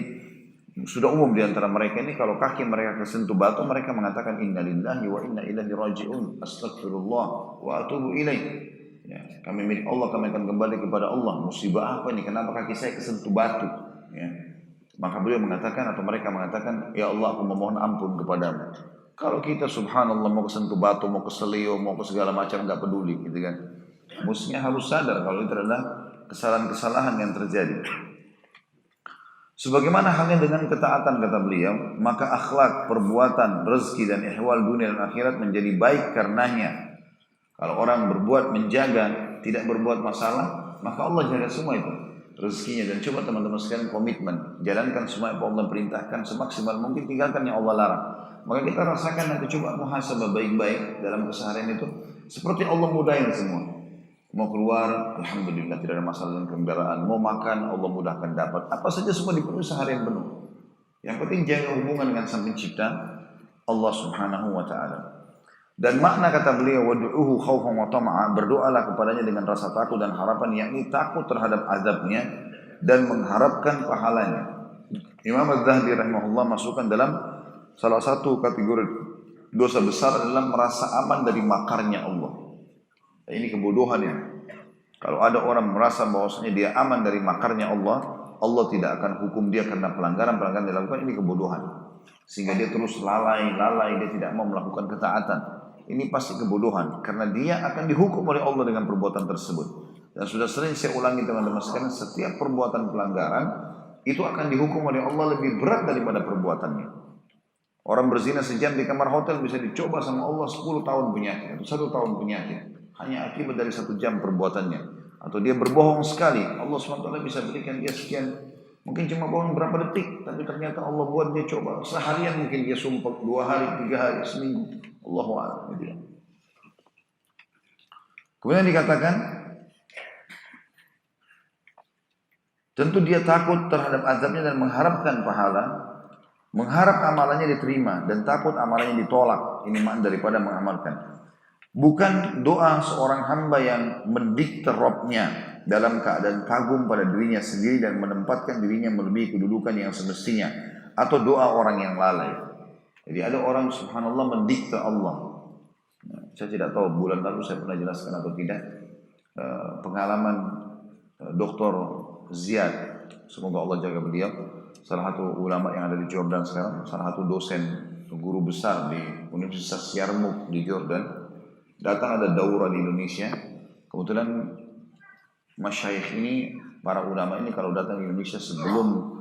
sudah umum di antara mereka ini kalau kaki mereka kesentuh batu mereka mengatakan inna lillahi wa inna ilaihi raji'un, astagfirullah wa atubu ilaih. Ya, kami milik Allah, kami akan kembali kepada Allah. Musibah apa ini? Kenapa kaki saya kesentuh batu? Ya. Maka beliau mengatakan atau mereka mengatakan, ya Allah aku memohon ampun kepadamu. Kalau kita subhanallah mau kesentuh batu, mau ke selio, mau ke segala macam nggak peduli, gitu kan? Mestinya harus sadar kalau itu adalah kesalahan-kesalahan yang terjadi. Sebagaimana halnya dengan ketaatan kata beliau, maka akhlak, perbuatan, rezeki dan ihwal dunia dan akhirat menjadi baik karenanya. Kalau orang berbuat menjaga, tidak berbuat masalah, maka Allah jaga semua itu rezekinya. Dan coba teman-teman sekalian komitmen, jalankan semua yang Allah perintahkan semaksimal mungkin, tinggalkan yang Allah larang. Maka kita rasakan nanti, coba muhasabah baik-baik dalam keseharian itu, seperti Allah mudahin semua. Mau keluar, alhamdulillah tidak ada masalah dengan kendaraan. Mau makan, Allah mudahkan dapat. Apa saja semua dipenuhi seharian penuh. Yang penting jaga hubungan dengan Sang Pencipta Allah Subhanahu wa taala. Dan makna kata beliau, wad'uhu khaufan wa tama'a, berdoalah kepadanya dengan rasa takut dan harapan, yakni takut terhadap azabnya dan mengharapkan pahalanya. Imam Az-Zahabi rahimahullah masukkan dalam salah satu kategori dosa besar adalah merasa aman dari makarnya Allah. Ini kebodohan ya. Kalau ada orang merasa bahwasanya dia aman dari makarnya Allah, Allah tidak akan hukum dia karena pelanggaran-pelanggaran yang dilakukan, ini kebodohan. Sehingga dia terus lalai, dia tidak mau melakukan ketaatan. Ini pasti kebodohan, karena dia akan dihukum oleh Allah dengan perbuatan tersebut. Dan sudah sering saya ulangi teman-teman sekalian, setiap perbuatan pelanggaran itu akan dihukum oleh Allah lebih berat daripada perbuatannya. Orang berzina sejam di kamar hotel bisa dicoba sama Allah 10 tahun penyakit atau 1 tahun penyakit. Hanya akibat dari 1 jam perbuatannya. Atau dia berbohong sekali, Allah SWT bisa berikan dia sekian, mungkin cuma bohong berapa detik, tapi ternyata Allah buat dia coba seharian, mungkin dia sumpah 2 hari, 3 hari, seminggu. Allahu a'lam. Kemudian dikatakan, tentu dia takut terhadap azabnya dan mengharapkan pahala, mengharap amalannya diterima dan takut amalannya ditolak. Ini makna daripada mengamalkan. Bukan doa seorang hamba yang mendikte Rabbnya dalam keadaan kagum pada dirinya sendiri dan menempatkan dirinya melebihi kedudukan yang semestinya, atau doa orang yang lalai. Jadi ada orang subhanallah mendikte Allah. Saya tidak tahu bulan lalu saya pernah jelaskan atau tidak pengalaman Dr. Ziyad, semoga Allah jaga beliau, salah satu ulama yang ada di Jordan sekarang, salah satu dosen guru besar di Universitas Yarmouk di Jordan. Datang ada daurah di Indonesia. Kebetulan masyayikh ini, para ulama ini kalau datang di Indonesia sebelum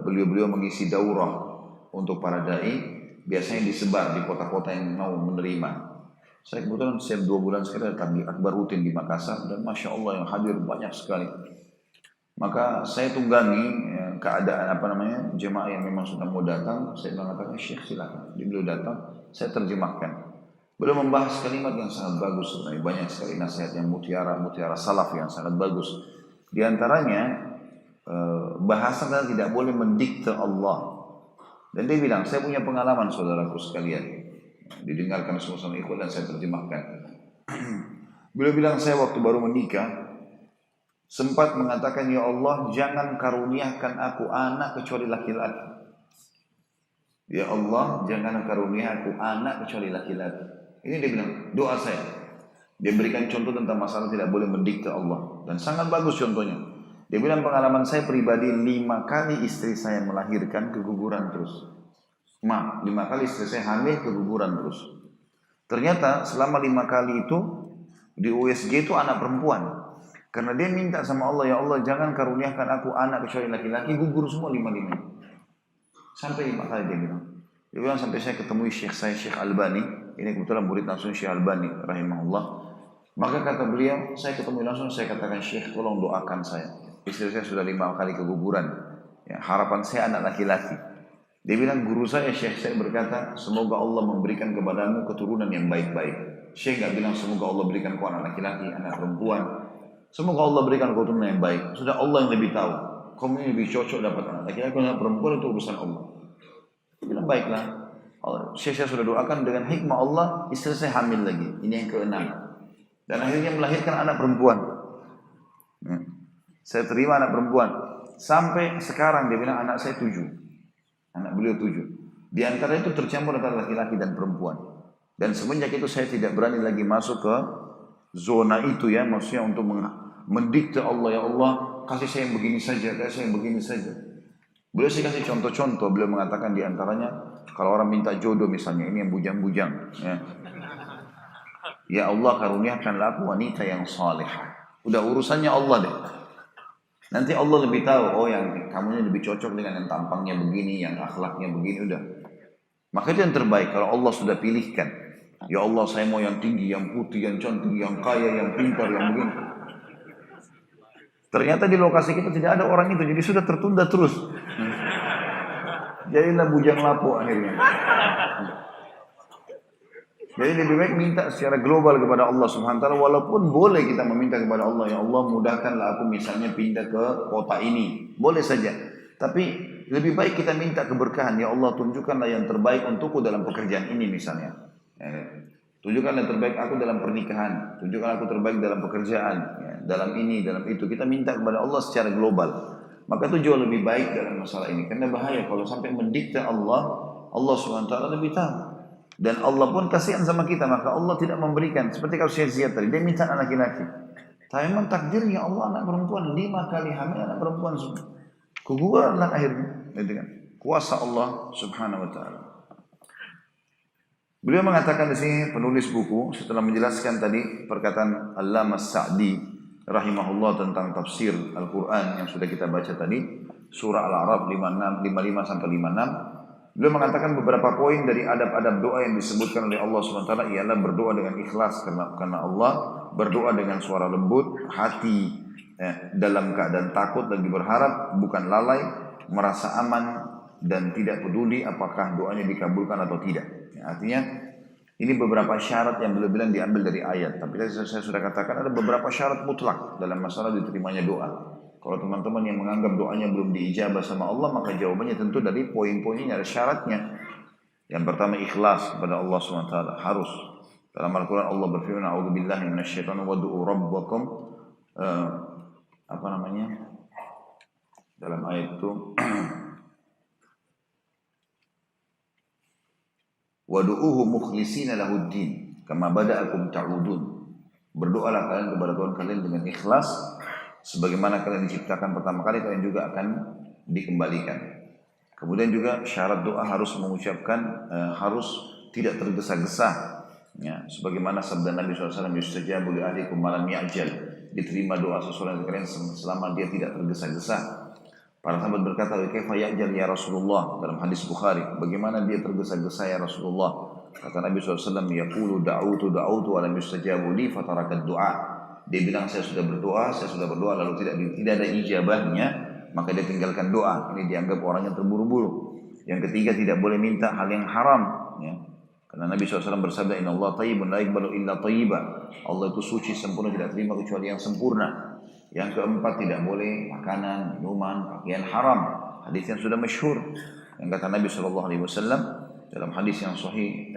beliau-beliau mengisi daurah untuk para dai, biasanya disebar di kota-kota yang mau menerima. Saya kebetulan setiap 2 bulan sekali ada tabligh akbar rutin di Makassar, dan masya Allah yang hadir banyak sekali. Maka saya tunggangi keadaan jemaah yang memang sudah mau datang. Saya mengatakan, Syekh silakan. Dia beliau datang, saya terjemahkan. Beliau membahas kalimat yang sangat bagus sebenarnya, banyak sekali nasihat yang mutiara salaf yang sangat bagus. Di antaranya bahasan tidak boleh mendikte Allah. Dan dia bilang, saya punya pengalaman saudaraku sekalian. Didengarkan sama-sama ikhwan dan saya terjemahkan. Beliau bilang, saya waktu baru menikah sempat mengatakan, ya Allah jangan karuniakan aku anak kecuali laki-laki. Ya Allah jangan karuniakan aku anak kecuali laki-laki. Ini dia bilang doa saya. Dia berikan contoh tentang masalah tidak boleh mendikte Allah, dan sangat bagus contohnya. Dia bilang pengalaman saya pribadi, 5 kali istri saya melahirkan keguguran terus. 5 kali istri saya hamil keguguran terus. Ternyata selama 5 kali itu di USG itu anak perempuan. Karena dia minta sama Allah, ya Allah jangan karuniakan aku anak kecuali laki-laki, gugur semua 5. Sampai 5 kali dia bilang. Dia bilang sampai saya ketemu Syekh saya, Syekh Albani. Ini kebetulan murid langsung Syekh Albani rahimahullah. Maka kata beliau, saya ketemu langsung, saya katakan, Syekh tolong doakan saya. Istri saya sudah 5 kali keguguran. Ya, harapan saya anak laki-laki. Dia bilang, guru saya, Syekh saya berkata, semoga Allah memberikan kepadamu keturunan yang baik-baik. Syekh nggak bilang semoga Allah berikan kau anak laki-laki, anak perempuan. Semoga Allah berikan keturunan yang baik. Sudah Allah yang lebih tahu. Kamu ini lebih cocok dapat anak laki-laki, anak perempuan itu urusan Allah. Dia bilang, baiklah. Syekh saya sudah doakan dengan hikmah Allah, istri saya hamil lagi. Ini yang ke-6. Dan akhirnya melahirkan anak perempuan. Saya terima anak perempuan. Sampai sekarang dia bilang anak saya 7. Anak beliau 7. Di antara itu tercampur antara laki-laki dan perempuan. Dan semenjak itu saya tidak berani lagi masuk ke zona itu ya. Maksudnya untuk mendikte Allah, ya Allah kasih saya yang begini saja, kasih saya yang begini saja. Beliau sih kasih contoh-contoh. Beliau mengatakan di antaranya, kalau orang minta jodoh misalnya, ini yang bujang-bujang. Ya Allah karuniakanlah aku wanita yang salihah. Udah urusannya Allah deh. Nanti Allah lebih tahu, oh yang kamunya lebih cocok dengan yang tampangnya begini, yang akhlaknya begini, udah. Maka itu yang terbaik kalau Allah sudah pilihkan. Ya Allah saya mau yang tinggi, yang putih, yang cantik, yang kaya, yang pintar, yang begini. Ternyata di lokasi kita tidak ada orang itu, jadi sudah tertunda terus. Jadilah bujang lapuk akhirnya. Jadi lebih baik minta secara global kepada Allah Subhanahu wa taala, walaupun boleh kita meminta kepada Allah, ya Allah mudahkanlah aku misalnya pindah ke kota ini. Boleh saja. Tapi lebih baik kita minta keberkahan, ya Allah tunjukkanlah yang terbaik untukku dalam pekerjaan ini misalnya. Tunjukkanlah yang terbaik aku dalam pernikahan, tunjukkanlah aku terbaik dalam pekerjaan, dalam ini, dalam itu. Kita minta kepada Allah secara global. Maka itu jauh lebih baik dalam masalah ini. Karena bahaya kalau sampai mendikte Allah, Allah Subhanahu wa taala lebih tahu. Dan Allah pun kasihan sama kita, maka Allah tidak memberikan. Seperti kalau Syekh Ziyad tadi, dia minta anak laki-laki. Tapi memang takdirnya Allah anak perempuan, 5 kali hamil anak perempuan semua. Keguguran anak akhirnya. Gitu kan? Kuasa Allah Subhanahu wa taala. Beliau mengatakan di sini penulis buku setelah menjelaskan tadi perkataan Allamah Sa'di rahimahullah tentang tafsir Al-Qur'an yang sudah kita baca tadi, surah Al-A'raf 55 sampai 56. Beliau mengatakan beberapa poin dari adab-adab doa yang disebutkan oleh Allah SWT ialah berdoa dengan ikhlas karena Allah, berdoa dengan suara lembut, hati dalam keadaan takut lagi berharap, bukan lalai, merasa aman dan tidak peduli apakah doanya dikabulkan atau tidak. Artinya ini beberapa syarat yang beliau bilang diambil dari ayat. Tapi saya sudah katakan ada beberapa syarat mutlak dalam masalah diterimanya doa. Kalau teman-teman yang menganggap doanya belum diijabah sama Allah, maka jawabannya tentu dari poin-poinnya ada syaratnya. Yang pertama ikhlas kepada Allah SWT, harus. Dalam Al-Quran Allah berfirman, A'udzubillahi minasyaitonir wad'u rabbakum, dalam ayat itu, Wadu'uhu mukhlishina lahuddin, kama bada'akum ta'udun. Berdoalah kalian kepada Tuhan kalian dengan ikhlas, sebagaimana kalian diciptakan pertama kali, kalian juga akan dikembalikan. Kemudian juga syarat doa harus mengucapkan, harus tidak tergesa-gesa. Ya, sebagaimana sabda Nabi SAW, yustajabu li ahlikum malam ya'jal, diterima doa seseorang kalian selama dia tidak tergesa-gesa. Para sahabat berkata, kaifa ya'jal ya Rasulullah, dalam hadis Bukhari, bagaimana dia tergesa-gesa ya Rasulullah? Kata Nabi SAW, yaqulu da'utu wa lam yustajabu li fatarakat du'a. Dia bilang saya sudah berdoa lalu tidak ada ijabahnya, maka dia tinggalkan doa. Ini dianggap orang yang terburu-buru. Yang ketiga, tidak boleh minta hal yang haram. Ya. Karena Nabi SAW bersabda, Inna Allah tayyibun la yaqbalu illa tayyiba. Allah itu suci, sempurna, tidak terima kecuali yang sempurna. Yang keempat, tidak boleh makanan, minuman, pakaian haram. Hadis yang sudah masyhur. Yang kata Nabi SAW dalam hadis yang sahih,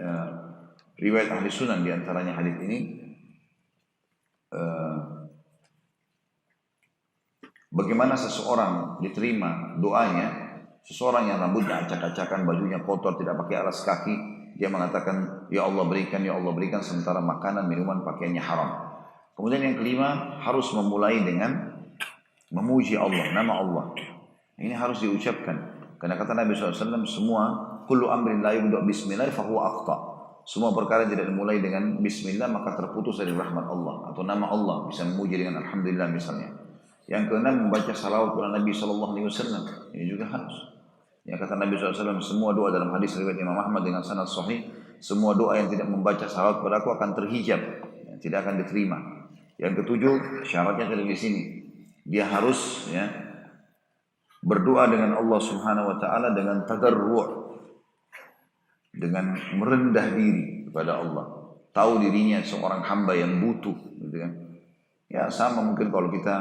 riwayat ahli sunan diantaranya hadis ini, bagaimana seseorang diterima doanya, seseorang yang rambutnya acak-acakan, bajunya kotor, tidak pakai alas kaki, dia mengatakan ya Allah berikan sementara makanan, minuman, pakaiannya haram. Kemudian yang kelima, harus memulai dengan memuji Allah, nama Allah. Ini harus diucapkan. Karena kata Nabi SAW, semua kullu amrin la yubda bismillah fahuwa aqta. Semua perkara yang tidak dimulai dengan bismillah maka terputus dari rahmat Allah atau nama Allah, bisa memuji dengan alhamdulillah misalnya. Yang keenam, membaca salawat kepada Nabi SAW. Ini juga harus. Yang kata Nabi SAW, semua doa dalam hadis riwayat Imam Ahmad dengan sanad sahih, semua doa yang tidak membaca salawat kepada aku akan terhijab, tidak akan diterima. Yang ketujuh, syaratnya ada di sini. Dia harus Berdoa dengan Allah Subhanahu wa taala dengan tadarru', dengan merendah diri kepada Allah. Tahu dirinya seorang hamba yang butuh, gitu kan. Ya sama mungkin kalau kita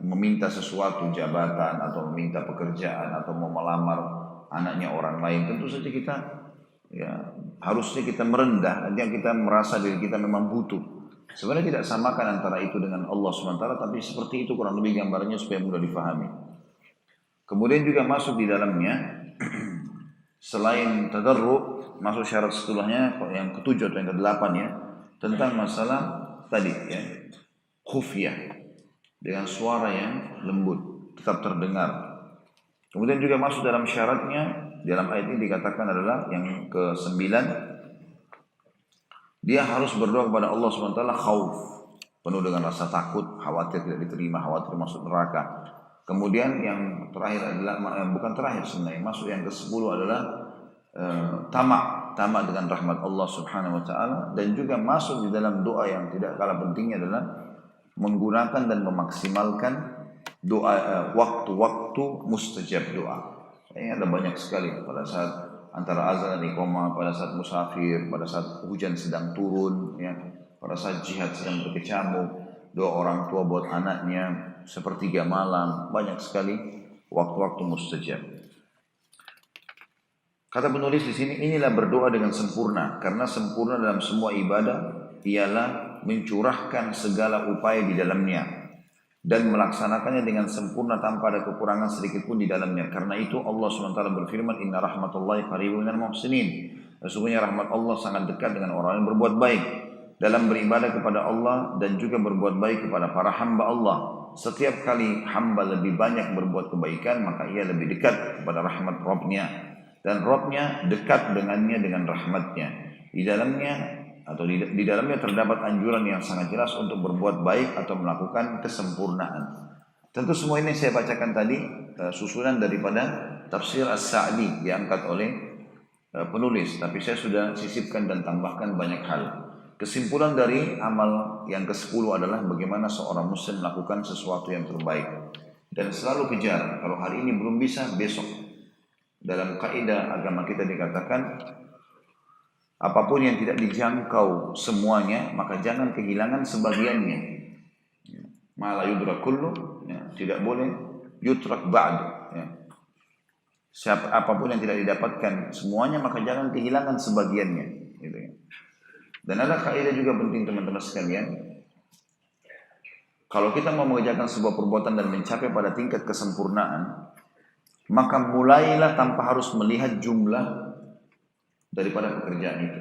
meminta sesuatu, jabatan atau meminta pekerjaan atau mau melamar anaknya orang lain, tentu saja kita ya harusnya kita merendah, artinya kita merasa diri kita memang butuh. Sebenarnya tidak samakan antara itu dengan Allah SWT, tapi seperti itu kurang lebih gambarnya supaya mudah difahami. Kemudian juga masuk di dalamnya selain tadarru, masuk syarat setelahnya yang ketujuh atau yang kedelapan ya, tentang masalah tadi ya, khufyah, dengan suara yang lembut, tetap terdengar. Kemudian juga masuk dalam syaratnya, dalam ayat ini dikatakan adalah yang ke-9, dia harus berdoa kepada Allah SWT khauf, penuh dengan rasa takut, khawatir tidak diterima, khawatir masuk neraka. Kemudian yang terakhir adalah, bukan terakhir sebenarnya, masuk yang ke-10 adalah tamak dengan rahmat Allah Subhanahu wa taala, dan juga masuk di dalam doa yang tidak kalah pentingnya adalah menggunakan dan memaksimalkan doa waktu-waktu mustajab doa. Ini ada banyak sekali pada saat antara azan dan iqamah, pada saat musafir, pada saat hujan sedang turun, ya, pada saat jihad sedang berkecamuk, doa orang tua buat anaknya, sepertiga malam, banyak sekali waktu-waktu mustajab. Kata penulis di sini, inilah berdoa dengan sempurna, karena sempurna dalam semua ibadah ialah mencurahkan segala upaya di dalamnya dan melaksanakannya dengan sempurna tanpa ada kekurangan sedikit pun di dalamnya. Karena itu Allah SWT berfirman, Inna rahmatullahi qaribun minal muhsinin. Sesungguhnya rahmat Allah sangat dekat dengan orang yang berbuat baik dalam beribadah kepada Allah dan juga berbuat baik kepada para hamba Allah. Setiap kali hamba lebih banyak berbuat kebaikan, maka ia lebih dekat kepada rahmat Rabb-Nya, dan Rabb-Nya dekat dengannya dengan rahmatnya. Di dalamnya terdapat anjuran yang sangat jelas untuk berbuat baik atau melakukan kesempurnaan. Tentu semua ini saya bacakan tadi susunan daripada tafsir As-Sa'di diangkat oleh penulis, tapi saya sudah sisipkan dan tambahkan banyak hal. Kesimpulan dari amal yang ke-10 adalah bagaimana seorang muslim melakukan sesuatu yang terbaik dan selalu kejar. Kalau hari ini belum bisa, besok. Dalam kaidah agama kita dikatakan, apapun yang tidak dijangkau semuanya, maka jangan kehilangan sebagiannya. Ma la yudrak kullu, ya, tidak boleh yutrak ba'd. Ya. Apapun yang tidak didapatkan semuanya, maka jangan kehilangan sebagiannya. Gitu ya. Dan ada kaidah juga penting teman-teman sekalian. Kalau kita mau mengerjakan sebuah perbuatan dan mencapai pada tingkat kesempurnaan, maka mulailah tanpa harus melihat jumlah daripada pekerjaan itu.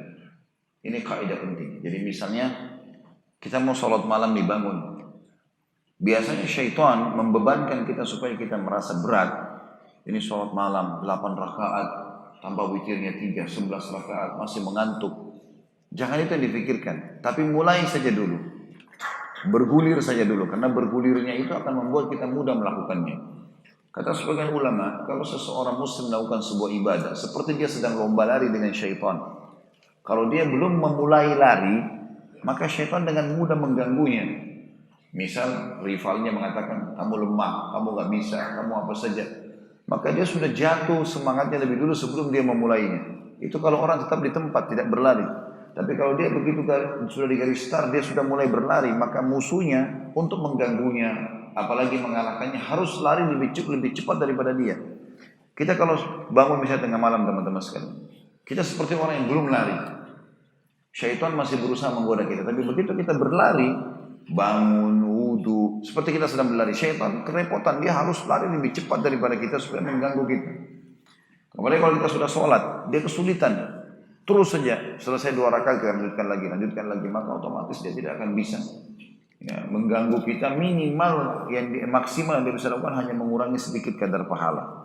Ini kaidah penting. Jadi misalnya kita mau sholat malam dibangun, biasanya syaitan membebankan kita supaya kita merasa berat. Ini sholat malam 8 rakaat, tambah witirnya 3, 11 rakaat, masih mengantuk. Jangan itu yang dipikirkan, tapi mulai saja dulu. Bergulir saja dulu, karena bergulirnya itu akan membuat kita mudah melakukannya. Kata sebagian ulama, kalau seseorang muslim melakukan sebuah ibadah, seperti dia sedang lomba lari dengan syaitan. Kalau dia belum memulai lari, maka syaitan dengan mudah mengganggunya. Misal rivalnya mengatakan, kamu lemah, kamu gak bisa, kamu apa saja. Maka dia sudah jatuh semangatnya lebih dulu sebelum dia memulainya. Itu kalau orang tetap di tempat, tidak berlari. Tapi kalau dia begitu sudah di garis start, dia sudah mulai berlari, maka musuhnya untuk mengganggunya, apalagi mengalahkannya, harus lari lebih cepat daripada dia. Kita kalau bangun misalnya tengah malam teman-teman sekalian, kita seperti orang yang belum lari. Syaitan masih berusaha menggoda kita, tapi begitu kita berlari, bangun, wudu, seperti kita sedang berlari, syaitan kerepotan, dia harus lari lebih cepat daripada kita supaya mengganggu kita. Kemudian kalau kita sudah sholat, dia kesulitan. Terus saja, selesai 2 rakaat kita lanjutkan lagi, maka otomatis dia tidak akan bisa. Ya, mengganggu kita minimal maksimal yang dia bisa lakukan hanya mengurangi sedikit kadar pahala.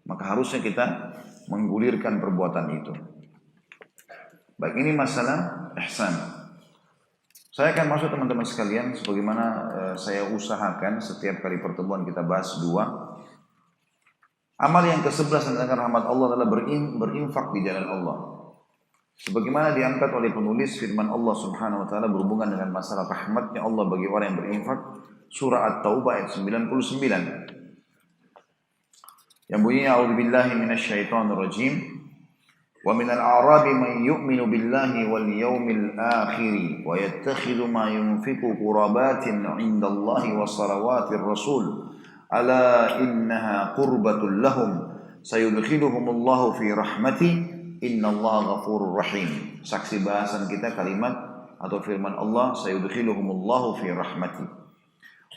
Maka harusnya kita menggulirkan perbuatan itu. Baik, ini masalah ihsan. Saya akan masuk teman-teman sekalian, sebagaimana saya usahakan setiap kali pertemuan kita bahas 2. Amal yang ke-11 tentang rahmat Allah adalah berinfak di jalan Allah. Sebagaimana diangkat oleh penulis firman Allah Subhanahu wa taala berhubungan dengan masalah rahmatnya Allah bagi orang yang berinfak, surah At-Taubah ayat 99. Yang bunyinya a'udzubillahi minasyaitonirrajim. Wa minal a'rabi man yu'minu billahi wal yawmil akhir wa yattakhidhu ma yunfiqu qurabatin 'indallahi wa salawatir rasul. Ala innaha qurbatul lahum sayudkhiluhumullahu fi rahmati innallaha ghafurur rahim. Saksi bahasan kita kalimat atau firman Allah, sayudkhiluhumullahu fi rahmati.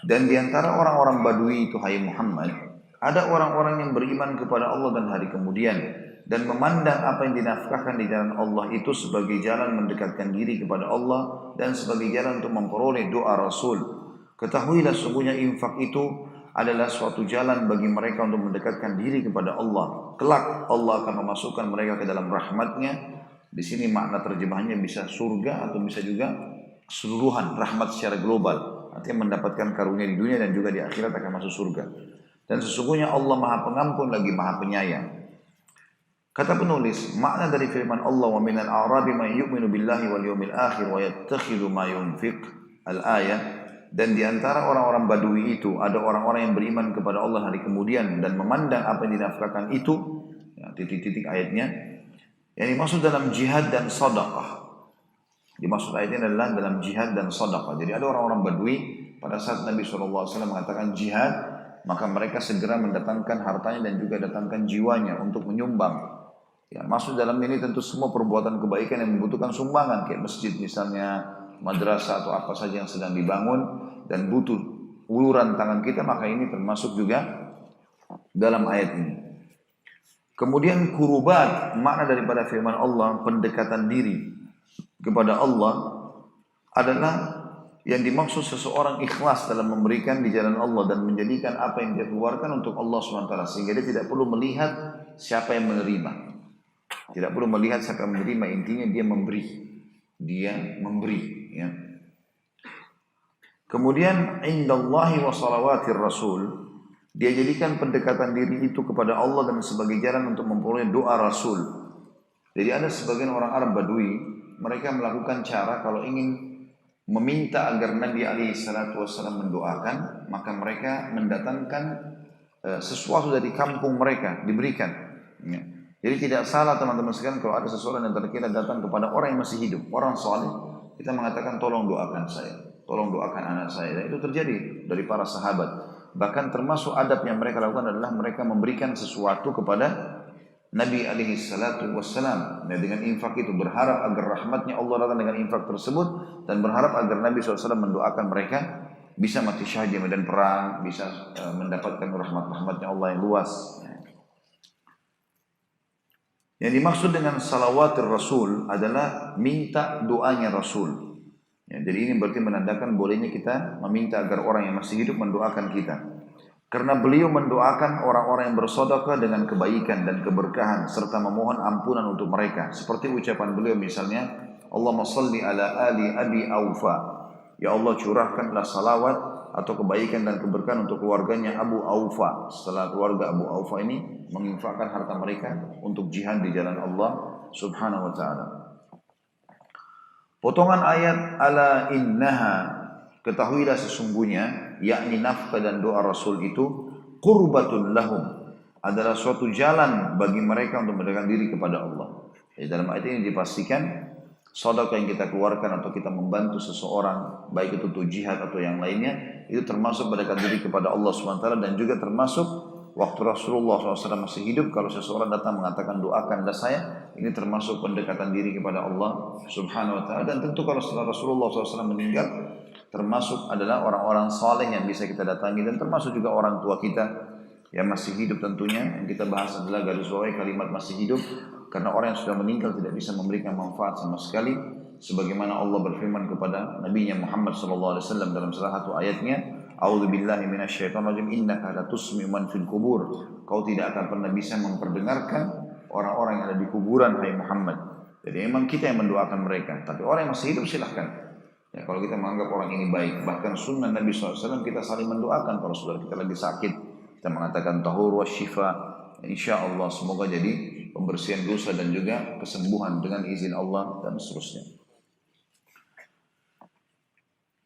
Dan di antara orang-orang Badui itu, hai Muhammad, ada orang-orang yang beriman kepada Allah dan hari kemudian dan memandang apa yang dinafkahkan di jalan Allah itu sebagai jalan mendekatkan diri kepada Allah dan sebagai jalan untuk memperoleh doa Rasul. Ketahuilah sungguhnya infak itu adalah suatu jalan bagi mereka untuk mendekatkan diri kepada Allah. Kelak Allah akan memasukkan mereka ke dalam rahmatnya. Di sini makna terjemahannya bisa surga atau bisa juga keseluruhan rahmat secara global. Artinya mendapatkan karunia di dunia dan juga di akhirat akan masuk surga. Dan sesungguhnya Allah Maha Pengampun lagi Maha Penyayang. Kata penulis, makna dari firman Allah, wa minal a'rabi man yu'minu billahi wal yawmil akhir wa yattakhidhu ma yunfiq, al-ayat. Dan di antara orang-orang Badui itu ada orang-orang yang beriman kepada Allah hari kemudian dan memandang apa yang dinafkahkan itu, ya, titik-titik ayatnya. Yang dimaksud dalam jihad dan sedekah. Dimaksud ayatnya adalah dalam jihad dan sedekah. Jadi ada orang-orang Badui pada saat Nabi SAW mengatakan jihad, maka mereka segera mendatangkan hartanya dan juga datangkan jiwanya untuk menyumbang. Ya, maksud dalam ini tentu semua perbuatan kebaikan yang membutuhkan sumbangan, kayak masjid misalnya, madrasah atau apa saja yang sedang dibangun dan butuh uluran tangan kita, maka ini termasuk juga dalam ayat ini. Kemudian kurubat, makna daripada firman Allah, pendekatan diri kepada Allah adalah yang dimaksud seseorang ikhlas dalam memberikan di jalan Allah dan menjadikan apa yang dia keluarkan untuk Allah SWT, sehingga dia tidak perlu melihat siapa yang menerima. Tidak perlu melihat siapa yang menerima, intinya dia memberi. Dia memberi, ya. Kemudian indallahi wa salawatir rasul, dia jadikan pendekatan diri itu kepada Allah dan sebagai jalan untuk memperoleh doa Rasul. Jadi ada sebagian orang Arab Badui, mereka melakukan cara kalau ingin meminta agar Nabi SAW mendoakan, maka mereka mendatangkan sesuatu dari kampung mereka diberikan. Ya. Jadi tidak salah teman-teman sekalian kalau ada seseorang yang kita datang kepada orang yang masih hidup, orang saleh, kita mengatakan tolong doakan saya, tolong doakan anak saya. Dan itu terjadi dari para sahabat. Bahkan termasuk adab yang mereka lakukan adalah mereka memberikan sesuatu kepada Nabi SAW dengan infak itu, berharap agar rahmatnya Allah datang dengan infak tersebut dan berharap agar Nabi SAW mendoakan mereka bisa mati syahid di medan perang, bisa mendapatkan rahmatnya Allah yang luas. Yang dimaksud dengan salawatir Rasul adalah minta doanya Rasul. Ya, jadi ini berarti menandakan bolehnya kita meminta agar orang yang masih hidup mendoakan kita. Karena beliau mendoakan orang-orang yang bersedekah dengan kebaikan dan keberkahan serta memohon ampunan untuk mereka. Seperti ucapan beliau misalnya, Allahumma salli ala ali Abi Aufa. Ya Allah, curahkanlah salawat atau kebaikan dan keberkahan untuk keluarganya Abu Aufa. Setelah keluarga Abu Aufa ini menginfakkan harta mereka untuk jihad di jalan Allah Subhanahu wa taala. Potongan ayat ala innaha, ketahuilah sesungguhnya, yakni nafkah dan doa Rasul itu qurbatun lahum, adalah suatu jalan bagi mereka untuk mendekatkan diri kepada Allah. Jadi dalam ayat ini dipastikan sedekah yang kita keluarkan atau kita membantu seseorang, baik itu untuk jihad atau yang lainnya, itu termasuk mendekatkan diri kepada Allah SWT. Dan juga termasuk waktu Rasulullah SAW masih hidup, kalau seseorang datang mengatakan doakanlah saya, ini termasuk pendekatan diri kepada Allah Subhanahu wa taala. Dan tentu kalau setelah Rasulullah SAW meninggal, termasuk adalah orang-orang saleh yang bisa kita datangi, dan termasuk juga orang tua kita yang masih hidup tentunya. Yang kita bahas adalah garis bawah kalimat masih hidup, karena orang yang sudah meninggal tidak bisa memberikan manfaat sama sekali. Sebagaimana Allah berfirman kepada Nabi Muhammad SAW dalam salah satu ayatnya, A'udzubillahi minasyaitonirrajim, innaka latusmi'u man fil kubur. Kau tidak akan pernah bisa memperdengarkan orang-orang yang ada di kuburan, hai Muhammad. Jadi memang kita yang mendoakan mereka, tapi orang yang masih hidup silahkan. Ya, kalau kita menganggap orang ini baik, bahkan sunnah Nabi SAW kita saling mendoakan kalau saudara kita lagi sakit. Kita mengatakan tahur wa syifa, insyaallah semoga jadi pembersihan dosa dan juga kesembuhan dengan izin Allah dan seterusnya.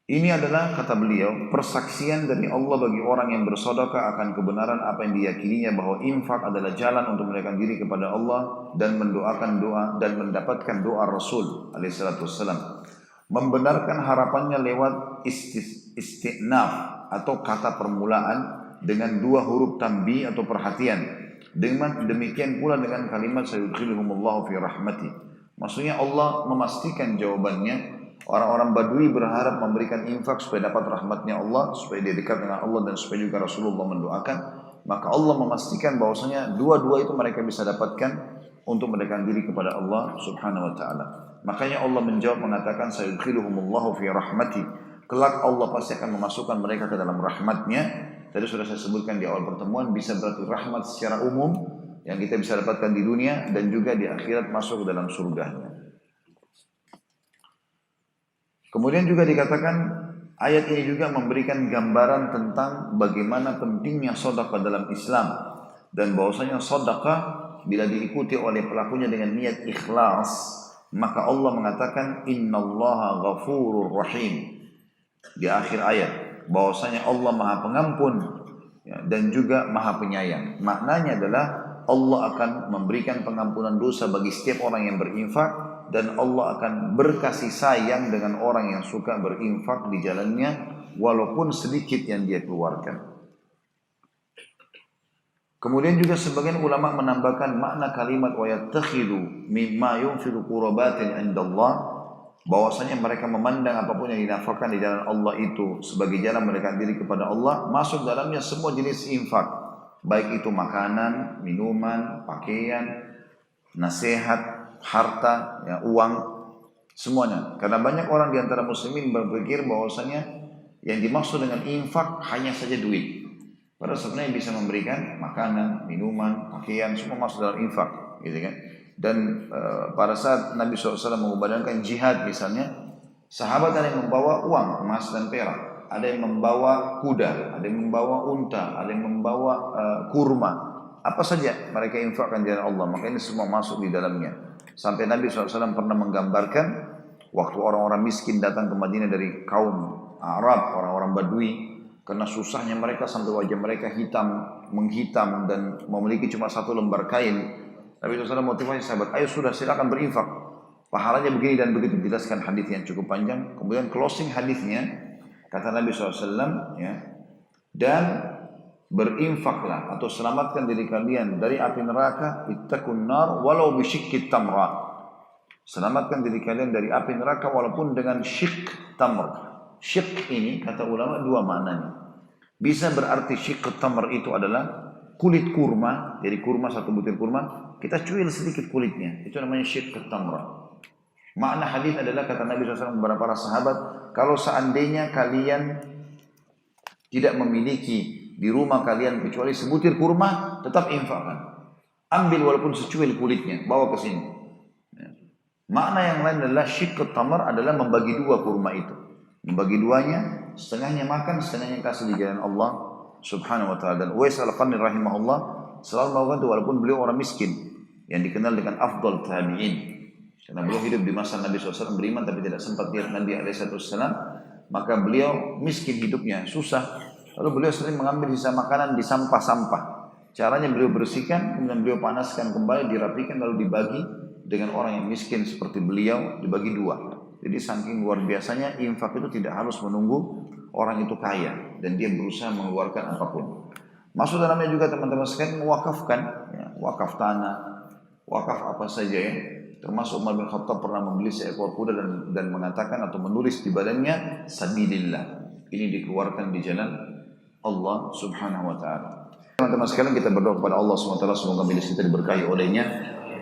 Ini adalah, kata beliau, persaksian dari Allah bagi orang yang bersedekah akan kebenaran apa yang diyakininya, bahwa infak adalah jalan untuk mendekatkan diri kepada Allah dan mendoakan doa dan mendapatkan doa Rasul alaihissalatu wassalam. Membenarkan harapannya lewat istinaf atau kata permulaan dengan dua huruf tanbih atau perhatian. Dengan demikian pula dengan kalimat sayudkhiluhumullahu fi rahmati. Maksudnya Allah memastikan jawabannya. Orang-orang Badui berharap memberikan infak supaya dapat rahmatnya Allah, supaya dia dekat dengan Allah, dan supaya juga Rasulullah mendoakan. Maka Allah memastikan bahwasanya dua-dua itu mereka bisa dapatkan untuk mendekatkan diri kepada Allah subhanahu wa ta'ala. Makanya Allah menjawab mengatakan sayudkhiluhumullahu fi rahmati. Kelak Allah pasti akan memasukkan mereka ke dalam rahmatnya. Tadi sudah saya sebutkan di awal pertemuan, bisa berarti rahmat secara umum yang kita bisa dapatkan di dunia dan juga di akhirat masuk ke dalam surganya. Kemudian juga dikatakan ayat ini juga memberikan gambaran tentang bagaimana pentingnya sedekah dalam Islam, dan bahwasanya sedekah bila diikuti oleh pelakunya dengan niat ikhlas, maka Allah mengatakan innallaha ghafurur rahim di akhir ayat, bahwasanya Allah Maha Pengampun dan juga Maha Penyayang. Maknanya adalah Allah akan memberikan pengampunan dosa bagi setiap orang yang berinfak, dan Allah akan berkasih sayang dengan orang yang suka berinfak di jalannya walaupun sedikit yang dia keluarkan. Kemudian juga sebagian ulama menambahkan makna kalimat wa yattakhidu mimma yunfiqu qurbatin indallah, bahwasanya mereka memandang apapun yang dinafkahkan di jalan Allah itu sebagai jalan mendekatkan diri kepada Allah, masuk dalamnya semua jenis infak, baik itu makanan, minuman, pakaian, nasihat, harta, ya, uang, semuanya. Karena banyak orang di antara muslimin berpikir bahwasanya yang dimaksud dengan infak hanya saja duit. Padahal sebenarnya bisa memberikan makanan, minuman, pakaian, semua masuk dalam infak, gitu kan? Dan pada saat Nabi SAW mengumandangkan jihad misalnya, sahabat ada yang membawa uang, emas dan perak, ada yang membawa kuda, ada yang membawa unta, ada yang membawa kurma, apa saja mereka infakkan di jalan Allah, maka ini semua masuk di dalamnya. Sampai Nabi SAW pernah menggambarkan waktu orang-orang miskin datang ke Madinah dari kaum Arab, orang-orang Badui, karena susahnya mereka sampai wajah mereka menghitam dan memiliki cuma satu lembar kain. Nabi SAW motivasi sahabat, ayo sudah silakan berinfak, pahalanya begini dan begitu, jelaskan hadis yang cukup panjang. Kemudian closing hadisnya kata Nabi SAW, ya, dan berinfaklah atau selamatkan diri kalian dari api neraka, ittaqun nar walau bisyikki tamra. Selamatkan diri kalian dari api neraka walaupun dengan syik tamr. Syik ini kata ulama dua maknanya. Bisa berarti syik tamr itu adalah kulit kurma, jadi kurma, satu butir kurma, kita cuil sedikit kulitnya, itu namanya syik tamra. Makna hadis adalah kata Nabi SAW kepada para sahabat, kalau seandainya kalian tidak memiliki di rumah kalian kecuali sebutir kurma, tetap infakkan. Ambil walaupun secuil kulitnya, bawa ke sini. Makna yang lain adalah syikut tamar adalah membagi dua kurma itu. Membagi duanya, setengahnya makan, setengahnya kasih di jalan Allah subhanahu wa ta'ala. Dan Uwais al-Qarni rahimahullah selalu melakukan itu walaupun beliau orang miskin, yang dikenal dengan afdal tabi'in. Karena beliau hidup di masa Nabi SAW beriman tapi tidak sempat lihat Nabi SAW, maka beliau miskin hidupnya, susah. Lalu beliau sering mengambil sisa makanan di sampah-sampah. Caranya beliau bersihkan, kemudian beliau panaskan kembali, dirapikan, lalu dibagi dengan orang yang miskin seperti beliau, dibagi dua. Jadi saking luar biasanya infak itu tidak harus menunggu orang itu kaya dan dia berusaha mengeluarkan apapun. Masuk dalamnya juga teman-teman sekalian mewakafkan, ya, wakaf tanah, wakaf apa saja ya. Termasuk Umar bin Khattab pernah membeli seekor kuda dan mengatakan atau menulis di badannya sabilillah. Ini dikeluarkan di jalan Allah subhanahu wa ta'ala. Teman-teman sekalian, kita berdoa kepada Allah SWT semoga milik kita diberkahi olehnya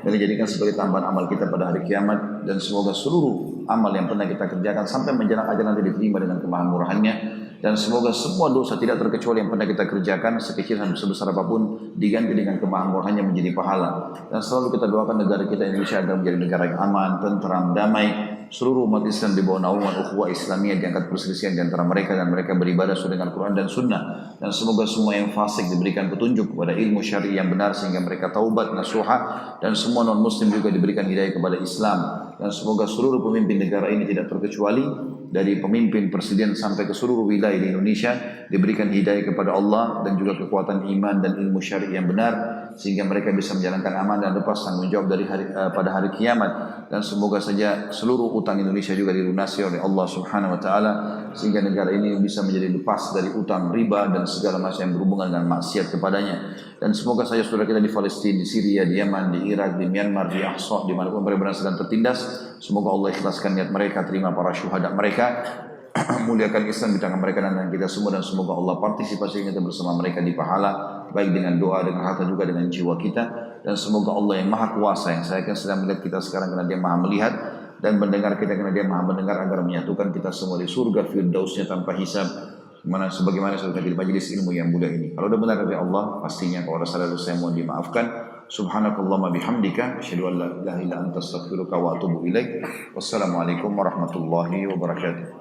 dan dijadikan sebagai tambahan amal kita pada hari kiamat, dan semoga seluruh amal yang pernah kita kerjakan sampai menjelang ajal nanti diterima dengan kemahamurahannya, dan semoga semua dosa tidak terkecuali yang pernah kita kerjakan sekecil dan sebesar apapun diganti dengan kemahamurahannya menjadi pahala. Dan selalu kita doakan negara kita Indonesia agar menjadi negara yang aman, tentram, damai. Seluruh umat Islam di bawah naungan ukhuwah Islamiyah, diangkat perselisihan di antara mereka dan mereka beribadah sesuai dengan Quran dan Sunnah. Dan semoga semua yang fasik diberikan petunjuk kepada ilmu syar'i yang benar sehingga mereka taubat nasuha, dan semua non muslim juga diberikan hidayah kepada Islam. dan semoga seluruh pemimpin negara ini tidak terkecuali dari pemimpin presiden sampai ke seluruh wilayah di Indonesia diberikan hidayah kepada Allah dan juga kekuatan iman dan ilmu syar'i yang benar sehingga mereka bisa menjalankan amanah dan lepas tanggung jawab pada hari kiamat. Dan semoga saja seluruh utang Indonesia juga dilunasi oleh Allah Subhanahu wa taala sehingga negara ini bisa menjadi lepas dari utang riba dan segala macam yang berhubungan dengan maksiat kepadanya. Dan semoga saja saudara kita di Palestina, di Syria, di Yaman, di Irak, di Myanmar, di Aqsa, di mana pun mereka sedang tertindas, semoga Allah ikhlaskan niat mereka, terima para syuhada mereka, muliakan Islam di tangan mereka dan kita semua, dan semoga Allah partisipasi kita bersama mereka di pahala, baik dengan doa, dengan harta, juga dengan jiwa kita. Dan semoga Allah yang maha kuasa, yang saya kan sedang melihat kita sekarang karena dia maha melihat, dan mendengar kita karena dia maha mendengar, agar menyatukan kita semua di surga firdausnya tanpa hisab, sebagaimana sudah di majelis ilmu yang mulia ini. Kalau sudah benar dari Allah, pastinya. Kalau ada salah saya mohon dimaafkan. Subhanakallahumma bihamdika asyhadu an la ilaha illa anta astaghfiruka wa atubu ilaik. Wassalamualaikum warahmatullahi wabarakatuh.